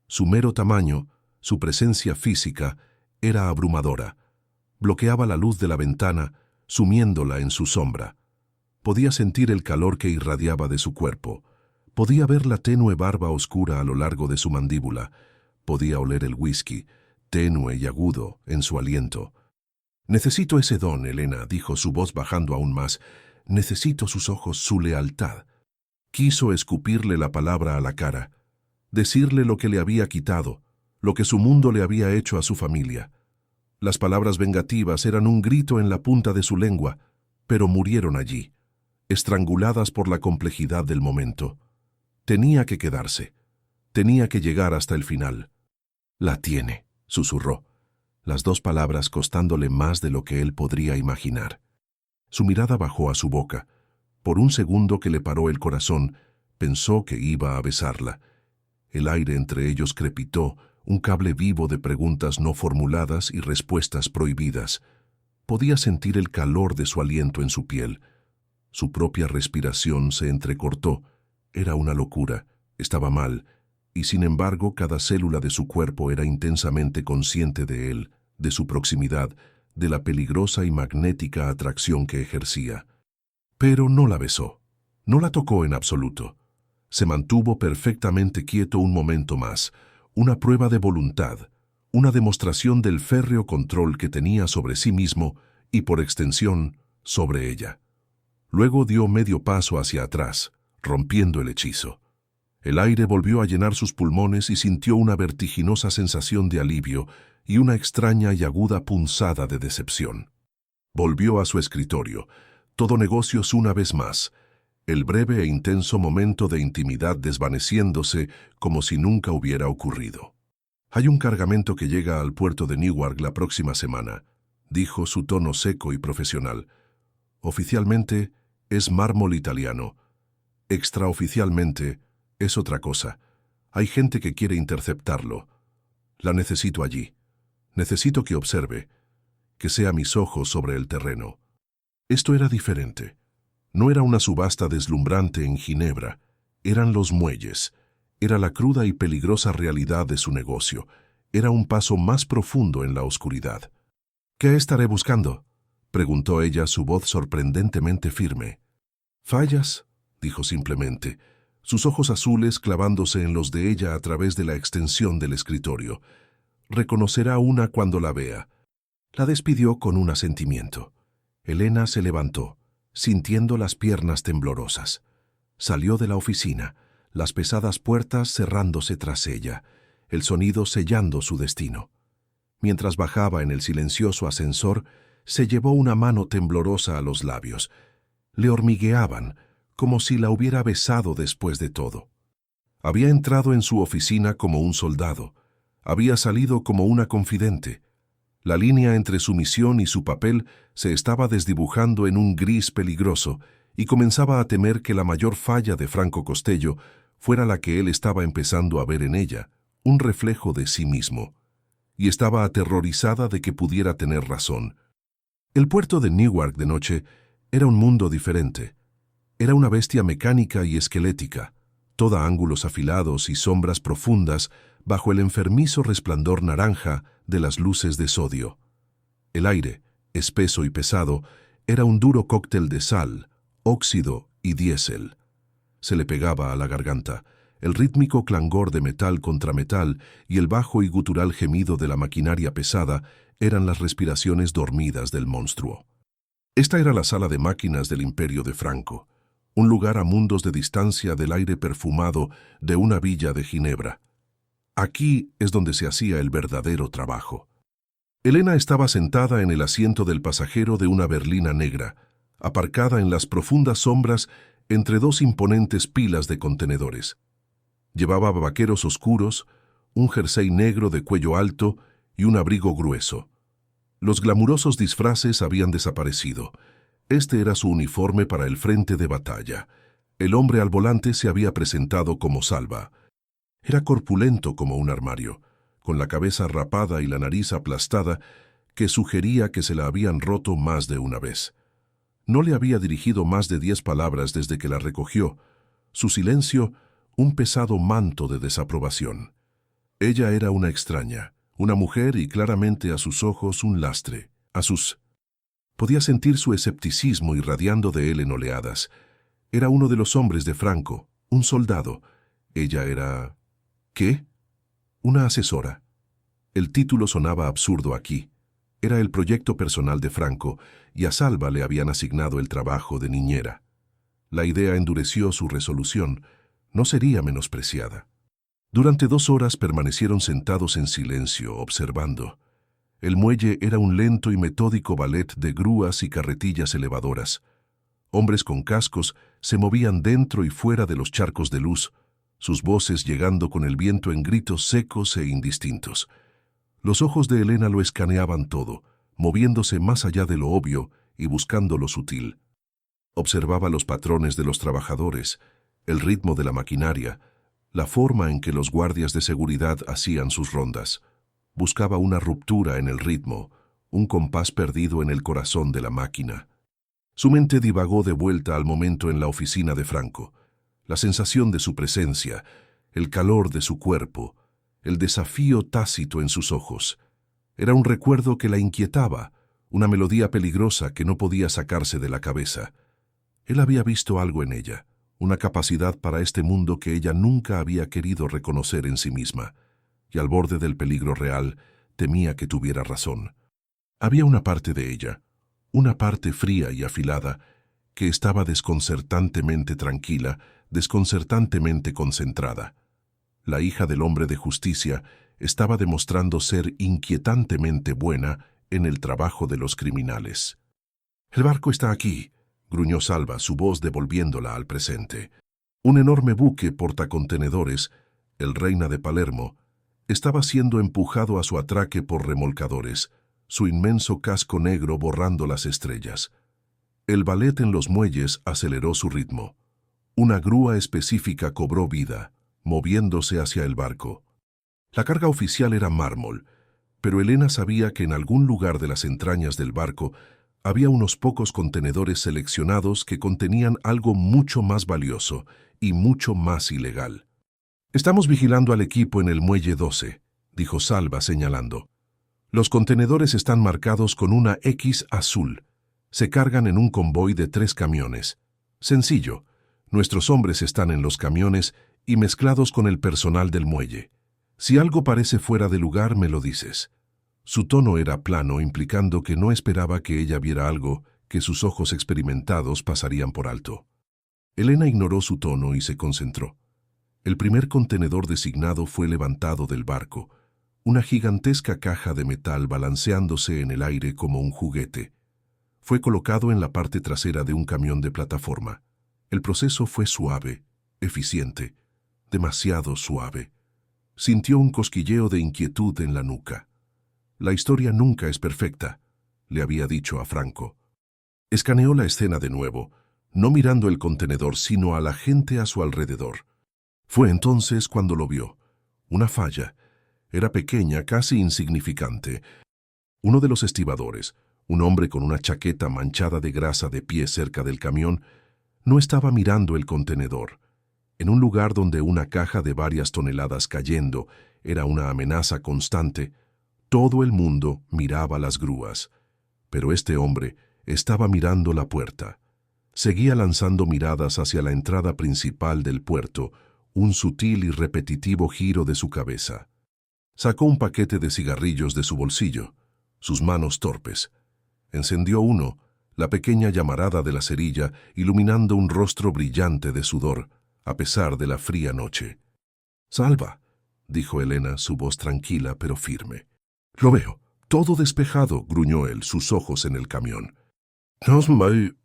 Su mero tamaño, su presencia física, era abrumadora. Bloqueaba la luz de la ventana, sumiéndola en su sombra. Podía sentir el calor que irradiaba de su cuerpo. Podía ver la tenue barba oscura a lo largo de su mandíbula. Podía oler el whisky, tenue y agudo, en su aliento. «Necesito ese don, Elena», dijo, su voz bajando aún más. «Necesito sus ojos, su lealtad». Quiso escupirle la palabra a la cara, decirle lo que le había quitado, lo que su mundo le había hecho a su familia. Las palabras vengativas eran un grito en la punta de su lengua, pero murieron allí, estranguladas por la complejidad del momento. Tenía que quedarse, tenía que llegar hasta el final. «La tiene», susurró, las 2 palabras costándole más de lo que él podría imaginar. Su mirada bajó a su boca. Por un segundo que le paró el corazón, pensó que iba a besarla. El aire entre ellos crepitó, un cable vivo de preguntas no formuladas y respuestas prohibidas. Podía sentir el calor de su aliento en su piel. Su propia respiración se entrecortó. Era una locura, estaba mal, y sin embargo cada célula de su cuerpo era intensamente consciente de él, de su proximidad, de la peligrosa y magnética atracción que ejercía. Pero no la besó, no la tocó en absoluto. Se mantuvo perfectamente quieto un momento más, una prueba de voluntad, una demostración del férreo control que tenía sobre sí mismo y, por extensión, sobre ella. Luego dio medio paso hacia atrás, rompiendo el hechizo. El aire volvió a llenar sus pulmones y sintió una vertiginosa sensación de alivio y una extraña y aguda punzada de decepción. Volvió a su escritorio. Todo negocios una vez más. El breve e intenso momento de intimidad desvaneciéndose como si nunca hubiera ocurrido. «Hay un cargamento que llega al puerto de Newark la próxima semana», dijo su tono seco y profesional. «Oficialmente es mármol italiano. Extraoficialmente es otra cosa. Hay gente que quiere interceptarlo. La necesito allí. Necesito que observe, que sea mis ojos sobre el terreno». Esto era diferente. No era una subasta deslumbrante en Ginebra. Eran los muelles. Era la cruda y peligrosa realidad de su negocio. Era un paso más profundo en la oscuridad. «¿Qué estaré buscando?», preguntó ella, su voz sorprendentemente firme. «Fallas», dijo simplemente, sus ojos azules clavándose en los de ella a través de la extensión del escritorio. «Reconocerá una cuando la vea». La despidió con un asentimiento. Elena se levantó, sintiendo las piernas temblorosas. Salió de la oficina, las pesadas puertas cerrándose tras ella, el sonido sellando su destino. Mientras bajaba en el silencioso ascensor, se llevó una mano temblorosa a los labios. Le hormigueaban, como si la hubiera besado después de todo. Había entrado en su oficina como un soldado. Había salido como una confidente. La línea entre su misión y su papel se estaba desdibujando en un gris peligroso y comenzaba a temer que la mayor falla de Franco Costello fuera la que él estaba empezando a ver en ella, un reflejo de sí mismo. Y estaba aterrorizada de que pudiera tener razón. El puerto de Newark de noche era un mundo diferente. Era una bestia mecánica y esquelética, toda ángulos afilados y sombras profundas bajo el enfermizo resplandor naranja de las luces de sodio. El aire, espeso y pesado, era un duro cóctel de sal, óxido y diésel. Se le pegaba a la garganta. El rítmico clangor de metal contra metal y el bajo y gutural gemido de la maquinaria pesada eran las respiraciones dormidas del monstruo. Esta era la sala de máquinas del Imperio de Franco, un lugar a mundos de distancia del aire perfumado de una villa de Ginebra. Aquí es donde se hacía el verdadero trabajo. Elena estaba sentada en el asiento del pasajero de una berlina negra, aparcada en las profundas sombras entre dos imponentes pilas de contenedores. Llevaba vaqueros oscuros, un jersey negro de cuello alto y un abrigo grueso. Los glamurosos disfraces habían desaparecido. Este era su uniforme para el frente de batalla. El hombre al volante se había presentado como Salva. Era corpulento como un armario, con la cabeza rapada y la nariz aplastada, que sugería que se la habían roto más de una vez. No le había dirigido más de 10 palabras desde que la recogió. Su silencio, un pesado manto de desaprobación. Ella era una extraña, una mujer y claramente a sus ojos un lastre. Podía sentir su escepticismo irradiando de él en oleadas. Era uno de los hombres de Franco, un soldado. Ella era... ¿qué? Una asesora. El título sonaba absurdo aquí. Era el proyecto personal de Franco y a Salva le habían asignado el trabajo de niñera. La idea endureció su resolución. No sería menospreciada. Durante 2 horas permanecieron sentados en silencio, observando. El muelle era un lento y metódico ballet de grúas y carretillas elevadoras. Hombres con cascos se movían dentro y fuera de los charcos de luz, sus voces llegando con el viento en gritos secos e indistintos. Los ojos de Elena lo escaneaban todo, moviéndose más allá de lo obvio y buscando lo sutil. Observaba los patrones de los trabajadores, el ritmo de la maquinaria, la forma en que los guardias de seguridad hacían sus rondas. Buscaba una ruptura en el ritmo, un compás perdido en el corazón de la máquina. Su mente divagó de vuelta al momento en la oficina de Franco. La sensación de su presencia, el calor de su cuerpo, el desafío tácito en sus ojos. Era un recuerdo que la inquietaba, una melodía peligrosa que no podía sacarse de la cabeza. Él había visto algo en ella, una capacidad para este mundo que ella nunca había querido reconocer en sí misma, y al borde del peligro real temía que tuviera razón. Había una parte de ella, una parte fría y afilada, que estaba desconcertantemente tranquila, desconcertantemente concentrada. La hija del hombre de justicia estaba demostrando ser inquietantemente buena en el trabajo de los criminales. El barco está aquí, gruñó Salva, su voz devolviéndola al presente. Un enorme buque portacontenedores, el Reina de Palermo, estaba siendo empujado a su atraque por remolcadores, su inmenso casco negro borrando las estrellas. El ballet en los muelles aceleró su ritmo. Una grúa específica cobró vida, moviéndose hacia el barco. La carga oficial era mármol, pero Elena sabía que en algún lugar de las entrañas del barco había unos pocos contenedores seleccionados que contenían algo mucho más valioso y mucho más ilegal. «Estamos vigilando al equipo en el muelle 12», dijo Salva señalando. «Los contenedores están marcados con una X azul. Se cargan en un convoy de 3 camiones. Sencillo, nuestros hombres están en los camiones y mezclados con el personal del muelle. Si algo parece fuera de lugar, me lo dices». Su tono era plano, implicando que no esperaba que ella viera algo que sus ojos experimentados pasarían por alto. Elena ignoró su tono y se concentró. El primer contenedor designado fue levantado del barco, una gigantesca caja de metal balanceándose en el aire como un juguete. Fue colocado en la parte trasera de un camión de plataforma. El proceso fue suave, eficiente, demasiado suave. Sintió un cosquilleo de inquietud en la nuca. «La historia nunca es perfecta», le había dicho a Franco. Escaneó la escena de nuevo, no mirando el contenedor, sino a la gente a su alrededor. Fue entonces cuando lo vio. Una falla. Era pequeña, casi insignificante. Uno de los estibadores, un hombre con una chaqueta manchada de grasa de pie cerca del camión, no estaba mirando el contenedor. En un lugar donde una caja de varias toneladas cayendo era una amenaza constante, todo el mundo miraba las grúas. Pero este hombre estaba mirando la puerta. Seguía lanzando miradas hacia la entrada principal del puerto, un sutil y repetitivo giro de su cabeza. Sacó un paquete de cigarrillos de su bolsillo, sus manos torpes. Encendió uno, la pequeña llamarada de la cerilla iluminando un rostro brillante de sudor, a pesar de la fría noche. «Salva», dijo Elena, su voz tranquila pero firme. «Lo veo, todo despejado», gruñó él, sus ojos en el camión.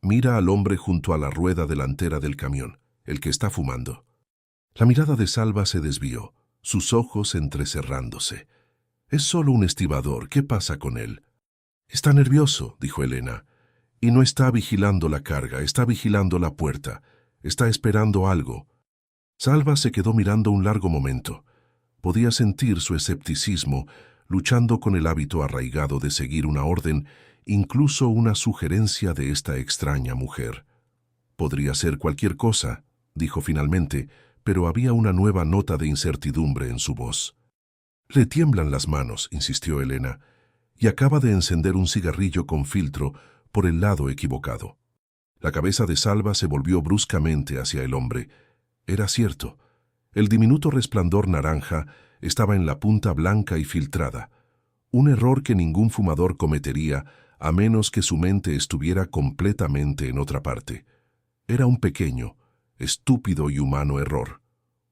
Mira al hombre junto a la rueda delantera del camión, el que está fumando. La mirada de Salva se desvió, sus ojos entrecerrándose. «Es solo un estibador, ¿qué pasa con él?» «Está nervioso», dijo Elena, «y no está vigilando la carga, está vigilando la puerta, está esperando algo». Salva se quedó mirando un largo momento. Podía sentir su escepticismo, luchando con el hábito arraigado de seguir una orden, incluso una sugerencia de esta extraña mujer. «Podría ser cualquier cosa», dijo finalmente, pero había una nueva nota de incertidumbre en su voz. «Le tiemblan las manos», insistió Elena, y acaba de encender un cigarrillo con filtro por el lado equivocado. La cabeza de Salva se volvió bruscamente hacia el hombre. Era cierto. El diminuto resplandor naranja estaba en la punta blanca y filtrada, un error que ningún fumador cometería a menos que su mente estuviera completamente en otra parte. Era un pequeño, estúpido y humano error,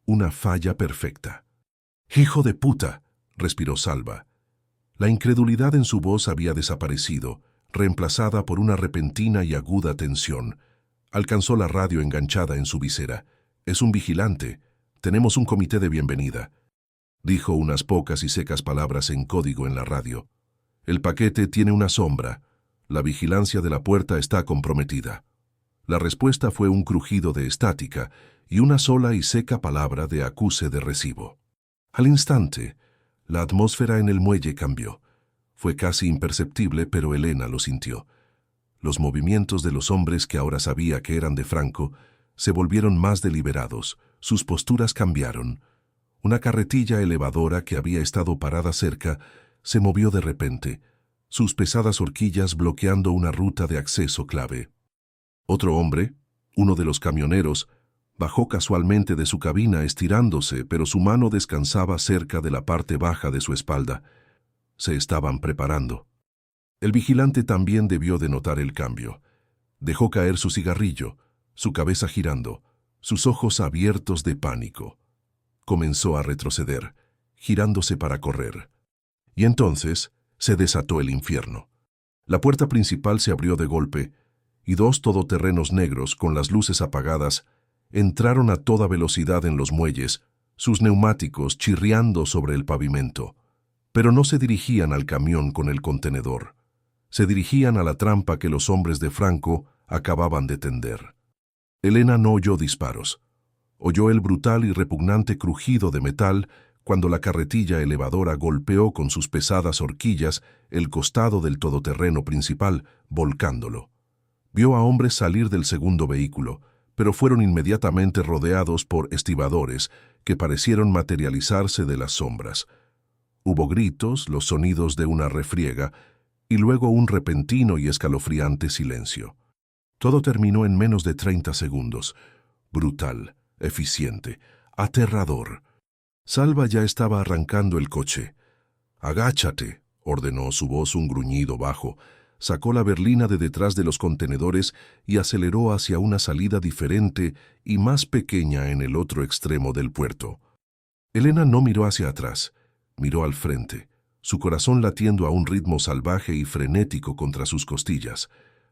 una falla perfecta. «¡Hijo de puta!», respiró Salva. La incredulidad en su voz había desaparecido, reemplazada por una repentina y aguda tensión. Alcanzó la radio enganchada en su visera. «Es un vigilante. Tenemos un comité de bienvenida», dijo unas pocas y secas palabras en código en la radio. «El paquete tiene una sombra. La vigilancia de la puerta está comprometida». La respuesta fue un crujido de estática y una sola y seca palabra de acuse de recibo. Al instante, la atmósfera en el muelle cambió. Fue casi imperceptible, pero Elena lo sintió. Los movimientos de los hombres que ahora sabía que eran de Franco se volvieron más deliberados, sus posturas cambiaron. Una carretilla elevadora que había estado parada cerca se movió de repente, sus pesadas horquillas bloqueando una ruta de acceso clave. Otro hombre, uno de los camioneros, bajó casualmente de su cabina estirándose, pero su mano descansaba cerca de la parte baja de su espalda. Se estaban preparando. El vigilante también debió de notar el cambio. Dejó caer su cigarrillo, su cabeza girando, sus ojos abiertos de pánico. Comenzó a retroceder, girándose para correr. Y entonces se desató el infierno. La puerta principal se abrió de golpe, y dos todoterrenos negros con las luces apagadas entraron a toda velocidad en los muelles, sus neumáticos chirriando sobre el pavimento. Pero no se dirigían al camión con el contenedor. Se dirigían a la trampa que los hombres de Franco acababan de tender. Elena no oyó disparos. Oyó el brutal y repugnante crujido de metal cuando la carretilla elevadora golpeó con sus pesadas horquillas el costado del todoterreno principal, volcándolo. Vio a hombres salir del segundo vehículo, pero fueron inmediatamente rodeados por estibadores que parecieron materializarse de las sombras. Hubo gritos, los sonidos de una refriega, y luego un repentino y escalofriante silencio. Todo terminó en menos de 30 segundos. Brutal, eficiente, aterrador. Salva ya estaba arrancando el coche. «Agáchate», ordenó su voz un gruñido bajo. Sacó la berlina de detrás de los contenedores y aceleró hacia una salida diferente y más pequeña en el otro extremo del puerto. Elena no miró hacia atrás, miró al frente, su corazón latiendo a un ritmo salvaje y frenético contra sus costillas.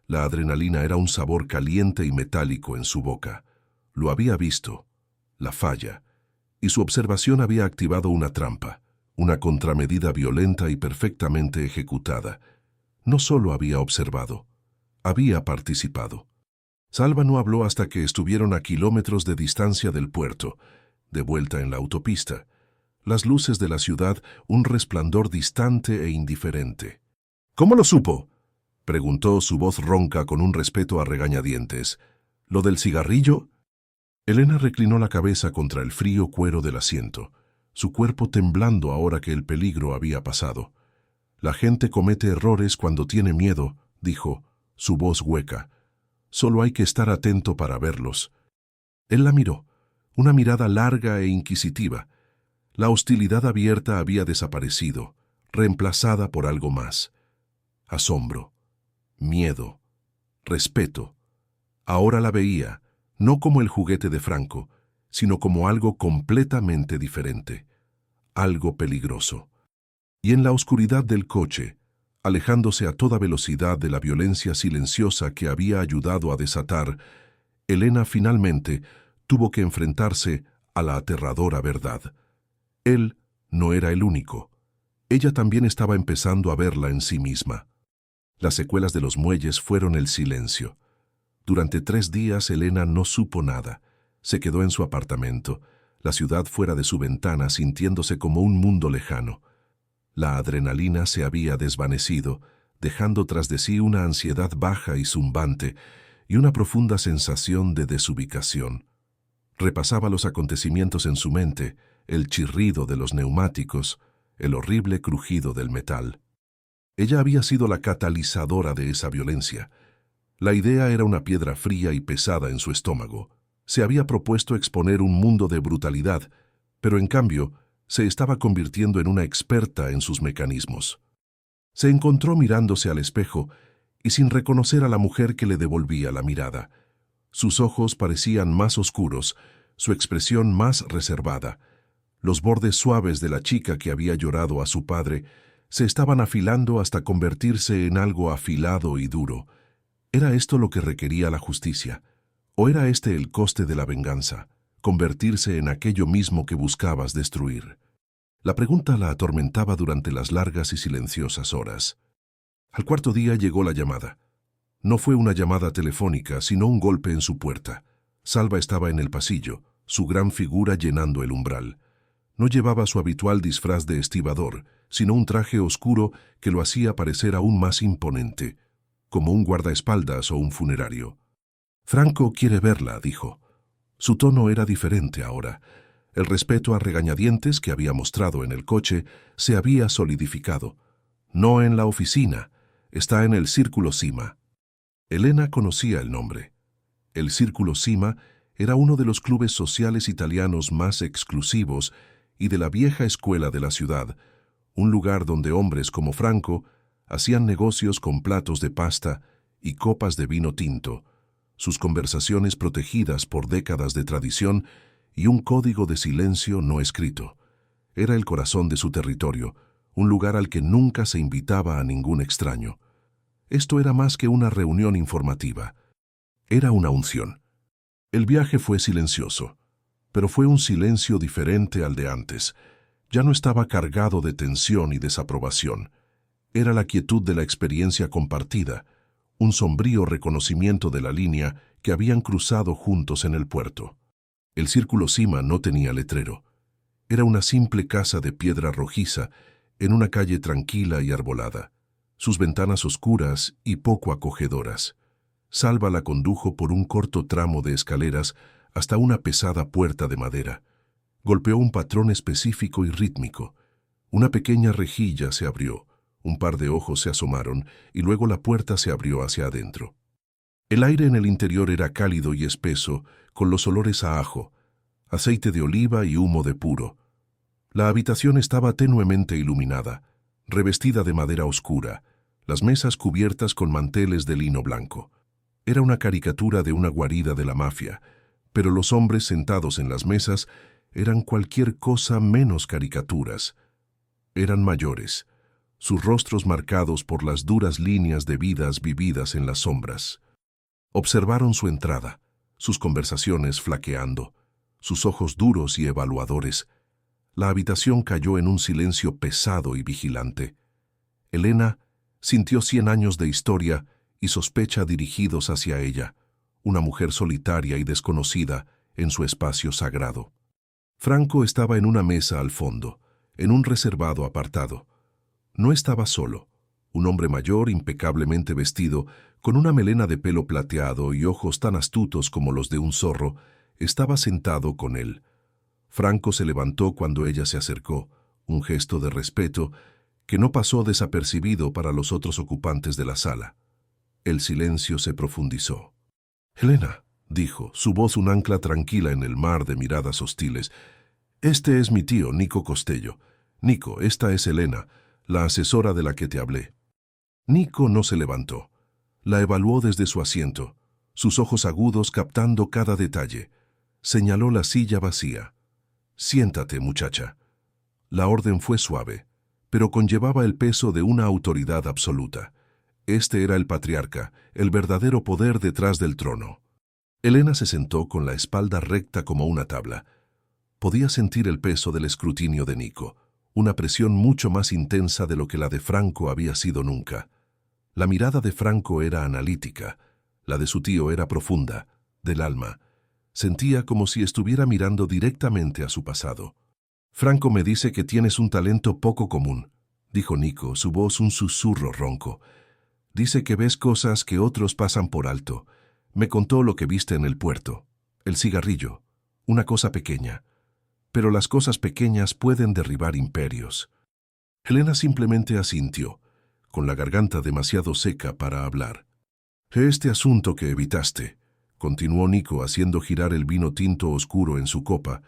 La adrenalina era un sabor caliente y metálico en su boca. Lo había visto, la falla, y su observación había activado una trampa, una contramedida violenta y perfectamente ejecutada. No solo había observado, había participado. Salva no habló hasta que estuvieron a kilómetros de distancia del puerto, de vuelta en la autopista. Las luces de la ciudad, un resplandor distante e indiferente. «¿Cómo lo supo?», preguntó su voz ronca con un respeto a regañadientes. «¿Lo del cigarrillo?». Elena reclinó la cabeza contra el frío cuero del asiento, su cuerpo temblando ahora que el peligro había pasado. «La gente comete errores cuando tiene miedo», dijo, su voz hueca. «Solo hay que estar atento para verlos». Él la miró, una mirada larga e inquisitiva. La hostilidad abierta había desaparecido, reemplazada por algo más. Asombro, miedo, respeto. Ahora la veía, no como el juguete de Franco, sino como algo completamente diferente, algo peligroso. Y en la oscuridad del coche, alejándose a toda velocidad de la violencia silenciosa que había ayudado a desatar, Elena finalmente tuvo que enfrentarse a la aterradora verdad. Él no era el único. Ella también estaba empezando a verla en sí misma. Las secuelas de los muelles fueron el silencio. Durante 3 días Elena no supo nada. Se quedó en su apartamento, la ciudad fuera de su ventana sintiéndose como un mundo lejano. La adrenalina se había desvanecido, dejando tras de sí una ansiedad baja y zumbante y una profunda sensación de desubicación. Repasaba los acontecimientos en su mente, el chirrido de los neumáticos, el horrible crujido del metal. Ella había sido la catalizadora de esa violencia. La idea era una piedra fría y pesada en su estómago. Se había propuesto exponer un mundo de brutalidad, pero en cambio se estaba convirtiendo en una experta en sus mecanismos. Se encontró mirándose al espejo y sin reconocer a la mujer que le devolvía la mirada. Sus ojos parecían más oscuros, su expresión más reservada. Los bordes suaves de la chica que había llorado a su padre se estaban afilando hasta convertirse en algo afilado y duro. ¿Era esto lo que requería la justicia? ¿O era este el coste de la venganza, convertirse en aquello mismo que buscabas destruir? La pregunta la atormentaba durante las largas y silenciosas horas. Al 4.º día llegó la llamada. No fue una llamada telefónica, sino un golpe en su puerta. Salva estaba en el pasillo, su gran figura llenando el umbral. No llevaba su habitual disfraz de estibador, sino un traje oscuro que lo hacía parecer aún más imponente, como un guardaespaldas o un funerario. «Franco quiere verla», dijo. Su tono era diferente ahora. El respeto a regañadientes que había mostrado en el coche se había solidificado. «No en la oficina, está en el Círculo Cima». Elena conocía el nombre. El Círculo Cima era uno de los clubes sociales italianos más exclusivos y de la vieja escuela de la ciudad, un lugar donde hombres como Franco hacían negocios con platos de pasta y copas de vino tinto, sus conversaciones protegidas por décadas de tradición y un código de silencio no escrito. Era el corazón de su territorio, un lugar al que nunca se invitaba a ningún extraño. Esto era más que una reunión informativa. Era una unción. El viaje fue silencioso, pero fue un silencio diferente al de antes. Ya no estaba cargado de tensión y desaprobación. Era la quietud de la experiencia compartida, un sombrío reconocimiento de la línea que habían cruzado juntos en el puerto. El Círculo Cima no tenía letrero. Era una simple casa de piedra rojiza en una calle tranquila y arbolada, sus ventanas oscuras y poco acogedoras. Salva la condujo por un corto tramo de escaleras hasta una pesada puerta de madera. Golpeó un patrón específico y rítmico. Una pequeña rejilla se abrió, un par de ojos se asomaron y luego la puerta se abrió hacia adentro. El aire en el interior era cálido y espeso, con los olores a ajo, aceite de oliva y humo de puro. La habitación estaba tenuemente iluminada, revestida de madera oscura, las mesas cubiertas con manteles de lino blanco. Era una caricatura de una guarida de la mafia, pero los hombres sentados en las mesas eran cualquier cosa menos caricaturas. Eran mayores, sus rostros marcados por las duras líneas de vidas vividas en las sombras. Observaron su entrada, sus conversaciones flaqueando, sus ojos duros y evaluadores. La habitación cayó en un silencio pesado y vigilante. Elena sintió 100 años de historia y sospecha dirigidos hacia ella, una mujer solitaria y desconocida en su espacio sagrado. Franco estaba en una mesa al fondo, en un reservado apartado. No estaba solo. Un hombre mayor, impecablemente vestido, con una melena de pelo plateado y ojos tan astutos como los de un zorro, estaba sentado con él. Franco se levantó cuando ella se acercó, un gesto de respeto que no pasó desapercibido para los otros ocupantes de la sala. El silencio se profundizó. «Elena», dijo, su voz un ancla tranquila en el mar de miradas hostiles. «Este es mi tío, Nico Costello. Nico, esta es Elena, la asesora de la que te hablé». Nico no se levantó. La evaluó desde su asiento, sus ojos agudos captando cada detalle. Señaló la silla vacía. «Siéntate, muchacha». La orden fue suave, pero conllevaba el peso de una autoridad absoluta. Este era el patriarca, el verdadero poder detrás del trono. Elena se sentó con la espalda recta como una tabla. Podía sentir el peso del escrutinio de Nico, una presión mucho más intensa de lo que la de Franco había sido nunca. La mirada de Franco era analítica, la de su tío era profunda, del alma. Sentía como si estuviera mirando directamente a su pasado. «Franco me dice que tienes un talento poco común», dijo Nico, su voz un susurro ronco. «Dice que ves cosas que otros pasan por alto. Me contó lo que viste en el puerto. El cigarrillo. Una cosa pequeña. Pero las cosas pequeñas pueden derribar imperios». Elena simplemente asintió, con la garganta demasiado seca para hablar. «Este asunto que evitaste», continuó Nico haciendo girar el vino tinto oscuro en su copa,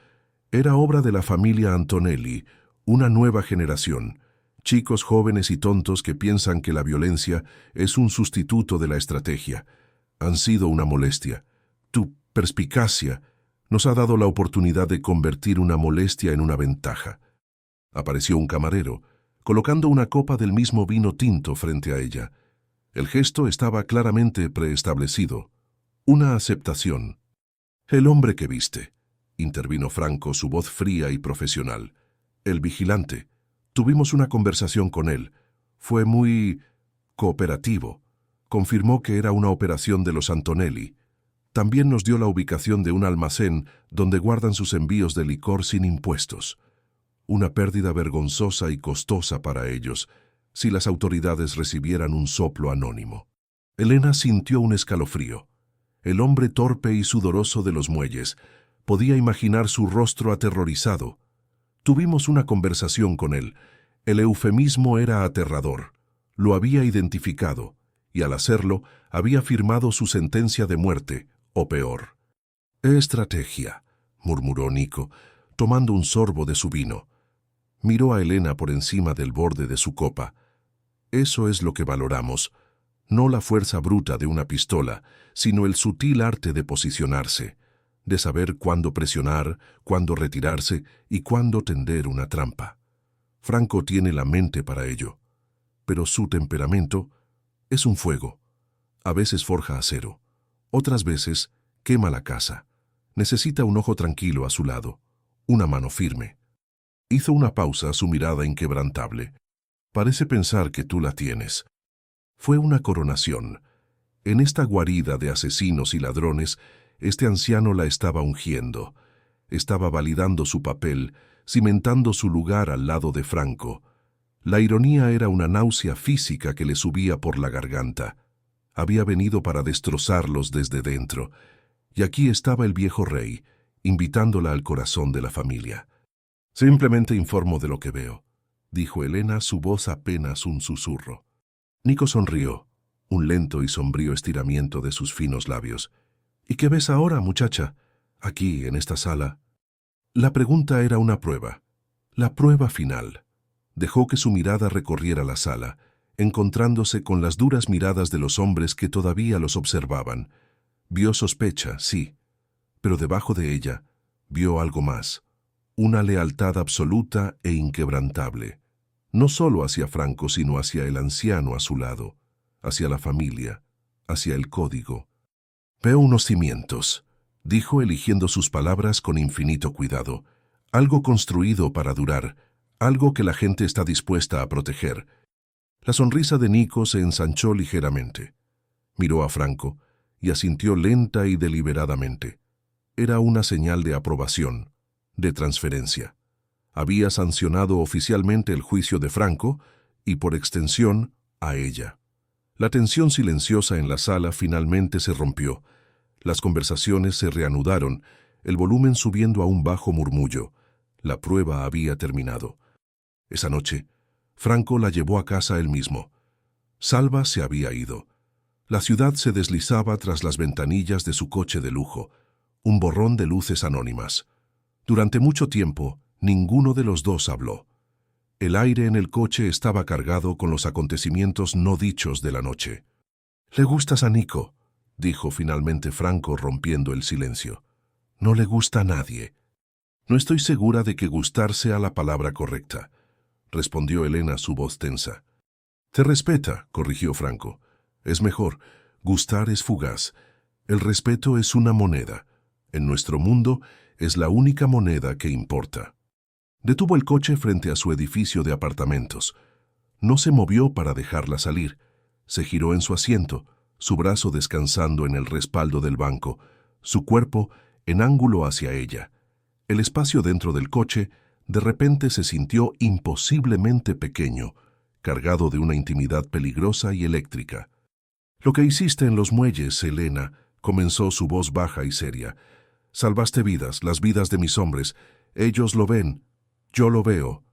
«era obra de la familia Antonelli, una nueva generación. Chicos jóvenes y tontos que piensan que la violencia es un sustituto de la estrategia. Han sido una molestia. Tu perspicacia nos ha dado la oportunidad de convertir una molestia en una ventaja». Apareció un camarero, colocando una copa del mismo vino tinto frente a ella. El gesto estaba claramente preestablecido. Una aceptación. «El hombre que viste», intervino Franco, su voz fría y profesional. «El vigilante. Tuvimos una conversación con él. Fue muy cooperativo. Confirmó que era una operación de los Antonelli. También nos dio la ubicación de un almacén donde guardan sus envíos de licor sin impuestos. Una pérdida vergonzosa y costosa para ellos, si las autoridades recibieran un soplo anónimo». Elena sintió un escalofrío. El hombre torpe y sudoroso de los muelles. Podía imaginar su rostro aterrorizado. Tuvimos una conversación con él. El eufemismo era aterrador. Lo había identificado, y al hacerlo, había firmado su sentencia de muerte, o peor. «Estrategia», murmuró Nico, tomando un sorbo de su vino. Miró a Elena por encima del borde de su copa. «Eso es lo que valoramos. No la fuerza bruta de una pistola, sino el sutil arte de posicionarse, de saber cuándo presionar, cuándo retirarse y cuándo tender una trampa. Franco tiene la mente para ello, pero su temperamento es un fuego. A veces forja acero, Otras veces, quema la casa. Necesita un ojo tranquilo a su lado, una mano firme. Hizo una pausa, su mirada inquebrantable. Parece pensar que tú la tienes. Fue una coronación. En esta guarida de asesinos y ladrones, este anciano la estaba ungiendo. Estaba validando su papel, cimentando su lugar al lado de Franco. La ironía era una náusea física que le subía por la garganta. Había venido para destrozarlos desde dentro. Y aquí estaba el viejo rey, invitándola al corazón de la familia. «Simplemente informo de lo que veo», dijo Elena, su voz apenas un susurro. Nico sonrió, un lento y sombrío estiramiento de sus finos labios. «¿Y qué ves ahora, muchacha? Aquí, en esta sala». La pregunta era una prueba, la prueba final. Dejó que su mirada recorriera la sala, encontrándose con las duras miradas de los hombres que todavía los observaban. Vio sospecha, sí, pero debajo de ella vio algo más, una lealtad absoluta e inquebrantable, no solo hacia Franco, sino hacia el anciano a su lado, hacia la familia, hacia el código. «Veo unos cimientos», dijo eligiendo sus palabras con infinito cuidado. «Algo construido para durar, algo que la gente está dispuesta a proteger». La sonrisa de Nico se ensanchó ligeramente. Miró a Franco y asintió lenta y deliberadamente. Era una señal de aprobación, de transferencia. Había sancionado oficialmente el juicio de Franco y, por extensión, a ella. La tensión silenciosa en la sala finalmente se rompió. Las conversaciones se reanudaron, el volumen subiendo a un bajo murmullo. La prueba había terminado. Esa noche, Franco la llevó a casa él mismo. Salva se había ido. La ciudad se deslizaba tras las ventanillas de su coche de lujo, un borrón de luces anónimas. Durante mucho tiempo, ninguno de los dos habló. El aire en el coche estaba cargado con los acontecimientos no dichos de la noche. «Le gustas a Nico», dijo finalmente Franco, rompiendo el silencio. «No le gusta a nadie». «No estoy segura de que gustar sea la palabra correcta», respondió Elena, su voz tensa. «Te respeta», corrigió Franco. «Es mejor. Gustar es fugaz. El respeto es una moneda. En nuestro mundo es la única moneda que importa». Detuvo el coche frente a su edificio de apartamentos. No se movió para dejarla salir. Se giró en su asiento, su brazo descansando en el respaldo del banco, su cuerpo en ángulo hacia ella. El espacio dentro del coche de repente se sintió imposiblemente pequeño, cargado de una intimidad peligrosa y eléctrica. «Lo que hiciste en los muelles, Elena», comenzó su voz baja y seria. «Salvaste vidas, las vidas de mis hombres. Ellos lo ven. Yo lo veo».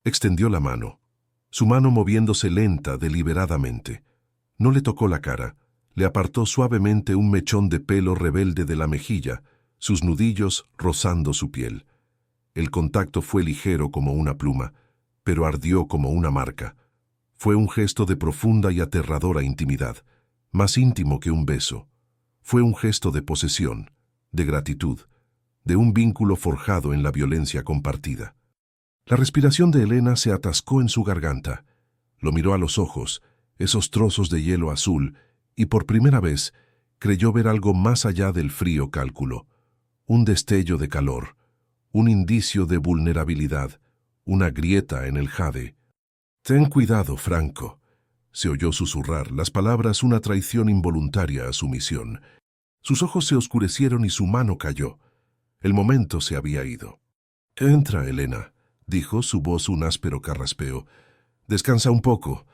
Extendió la mano, su mano moviéndose lenta, deliberadamente. No le tocó la cara, le apartó suavemente un mechón de pelo rebelde de la mejilla, sus nudillos rozando su piel. El contacto fue ligero como una pluma, pero ardió como una marca. Fue un gesto de profunda y aterradora intimidad, más íntimo que un beso. Fue un gesto de posesión, de gratitud, de un vínculo forjado en la violencia compartida. La respiración de Elena se atascó en su garganta. Lo miró a los ojos, esos trozos de hielo azul, y por primera vez creyó ver algo más allá del frío cálculo. Un destello de calor, un indicio de vulnerabilidad, una grieta en el jade. «Ten cuidado, Franco», se oyó susurrar, las palabras una traición involuntaria a su misión. Sus ojos se oscurecieron y su mano cayó. El momento se había ido. «Entra, Elena», dijo, su voz un áspero carraspeo. «Descansa un poco».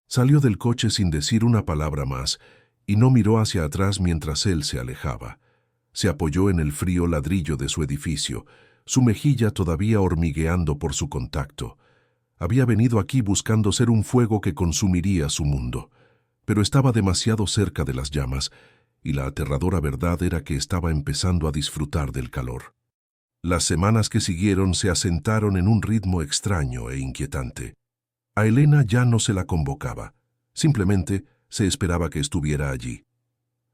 Salió del coche sin decir una palabra más y no miró hacia atrás mientras él se alejaba. Se apoyó en el frío ladrillo de su edificio, su mejilla todavía hormigueando por su contacto. Había venido aquí buscando ser un fuego que consumiría su mundo, pero estaba demasiado cerca de las llamas, y la aterradora verdad era que estaba empezando a disfrutar del calor. Las semanas que siguieron se asentaron en un ritmo extraño e inquietante. A Elena ya no se la convocaba, simplemente se esperaba que estuviera allí.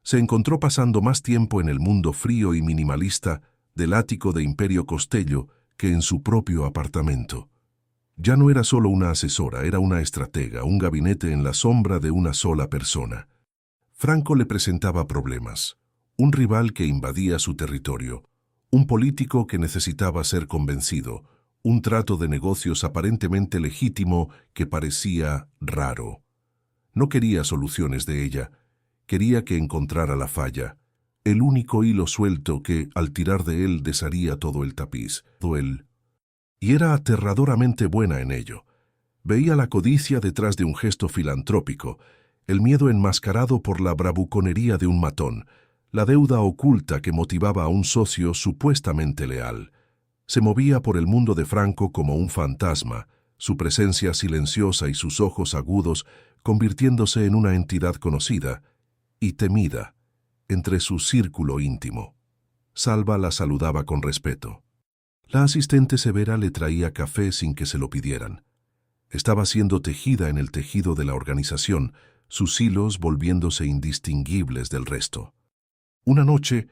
Se encontró pasando más tiempo en el mundo frío y minimalista del ático de Imperio Costello que en su propio apartamento. Ya no era solo una asesora, era una estratega, un gabinete en la sombra de una sola persona. Franco le presentaba problemas, un rival que invadía su territorio, un político que necesitaba ser convencido, un trato de negocios aparentemente legítimo que parecía raro. No quería soluciones de ella, quería que encontrara la falla, el único hilo suelto que, al tirar de él, desharía todo el tapiz, Y era aterradoramente buena en ello. Veía la codicia detrás de un gesto filantrópico, el miedo enmascarado por la bravuconería de un matón, la deuda oculta que motivaba a un socio supuestamente leal. Se movía por el mundo de Franco como un fantasma, su presencia silenciosa y sus ojos agudos convirtiéndose en una entidad conocida y temida entre su círculo íntimo. Salva la saludaba con respeto. La asistente severa le traía café sin que se lo pidieran. Estaba siendo tejida en el tejido de la organización, sus hilos volviéndose indistinguibles del resto. Una noche,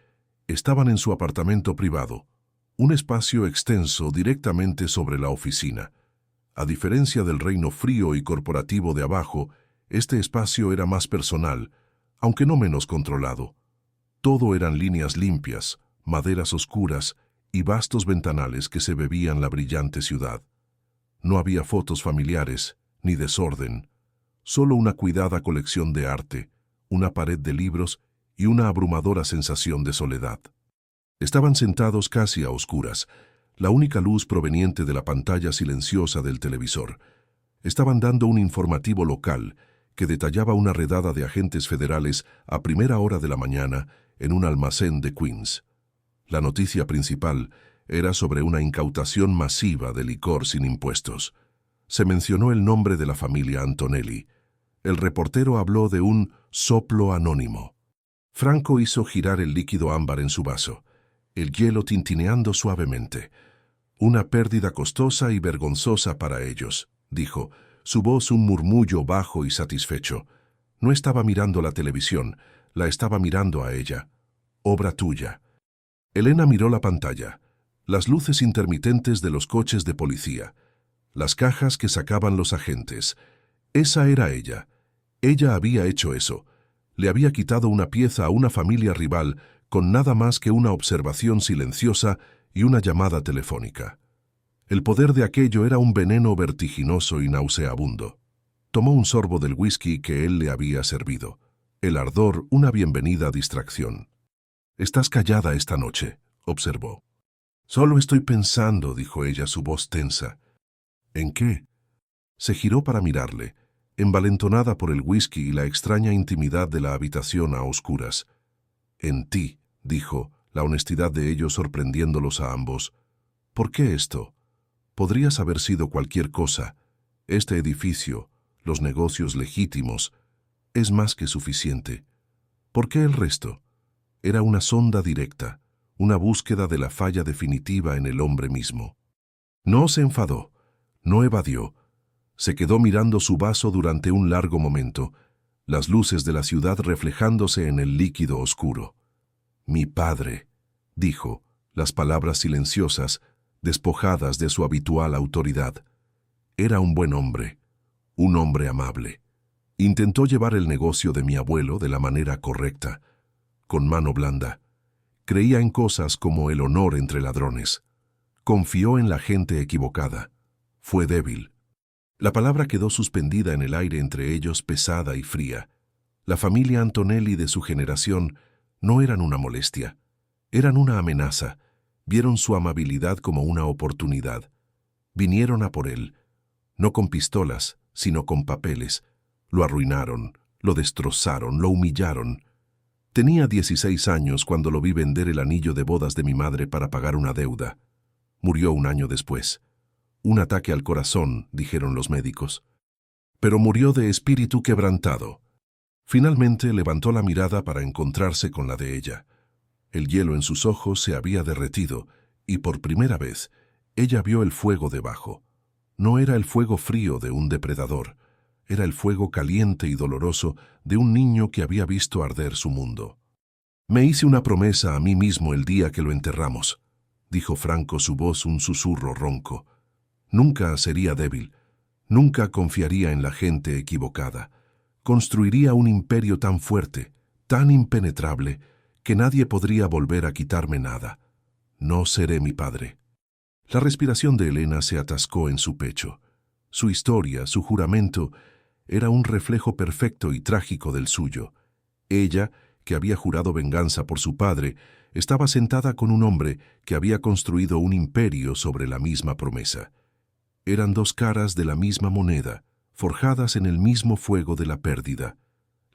estaban en su apartamento privado, un espacio extenso directamente sobre la oficina. A diferencia del reino frío y corporativo de abajo, este espacio era más personal, aunque no menos controlado. Todo eran líneas limpias, maderas oscuras y vastos ventanales que se bebían la brillante ciudad. No había fotos familiares, ni desorden, solo una cuidada colección de arte, una pared de libros y una abrumadora sensación de soledad. Estaban sentados casi a oscuras, la única luz proveniente de la pantalla silenciosa del televisor. Estaban dando un informativo local que detallaba una redada de agentes federales a primera hora de la mañana en un almacén de Queens. La noticia principal era sobre una incautación masiva de licor sin impuestos. Se mencionó el nombre de la familia Antonelli. El reportero habló de un soplo anónimo. Franco hizo girar el líquido ámbar en su vaso, el hielo tintineando suavemente. Una pérdida costosa y vergonzosa para ellos, dijo, su voz un murmullo bajo y satisfecho. No estaba mirando la televisión, la estaba mirando a ella. Obra tuya. Elena miró la pantalla, las luces intermitentes de los coches de policía, las cajas que sacaban los agentes. Esa era ella. Ella había hecho eso. Le había quitado una pieza a una familia rival con nada más que una observación silenciosa y una llamada telefónica. El poder de aquello era un veneno vertiginoso y nauseabundo. Tomó un sorbo del whisky que él le había servido. El ardor, una bienvenida distracción. «Estás callada esta noche», observó. «Solo estoy pensando», dijo ella, su voz tensa. «¿En qué?» Se giró para mirarle, envalentonada por el whisky y la extraña intimidad de la habitación a oscuras. «En ti», dijo, la honestidad de ellos sorprendiéndolos a ambos. «¿Por qué esto? Podrías haber sido cualquier cosa. Este edificio, los negocios legítimos, es más que suficiente. ¿Por qué el resto?» Era una sonda directa, una búsqueda de la falla definitiva en el hombre mismo. No se enfadó, no evadió. Se quedó mirando su vaso durante un largo momento, las luces de la ciudad reflejándose en el líquido oscuro. «Mi padre», dijo, las palabras silenciosas, despojadas de su habitual autoridad. Era un buen hombre, un hombre amable. Intentó llevar el negocio de mi abuelo de la manera correcta, con mano blanda. Creía en cosas como el honor entre ladrones. Confió en la gente equivocada. Fue débil. La palabra quedó suspendida en el aire entre ellos, pesada y fría. La familia Antonelli de su generación no eran una molestia. Eran una amenaza. Vieron su amabilidad como una oportunidad. Vinieron a por él, no con pistolas, sino con papeles. Lo arruinaron, lo destrozaron, lo humillaron. Tenía 16 años cuando lo vi vender el anillo de bodas de mi madre para pagar una deuda. Murió un año después. Un ataque al corazón, dijeron los médicos. Pero murió de espíritu quebrantado. Finalmente levantó la mirada para encontrarse con la de ella. El hielo en sus ojos se había derretido y por primera vez ella vio el fuego debajo. No era el fuego frío de un depredador. Era el fuego caliente y doloroso de un niño que había visto arder su mundo. «Me hice una promesa a mí mismo el día que lo enterramos», dijo Franco, su voz un susurro ronco. «Nunca sería débil, nunca confiaría en la gente equivocada. Construiría un imperio tan fuerte, tan impenetrable que nadie podría volver a quitarme nada. No seré mi padre. La respiración de Elena se atascó en su pecho. Su historia, su juramento, era un reflejo perfecto y trágico del suyo. Ella, que había jurado venganza por su padre, estaba sentada con un hombre que había construido un imperio sobre la misma promesa. Eran dos caras de la misma moneda, forjadas en el mismo fuego de la pérdida.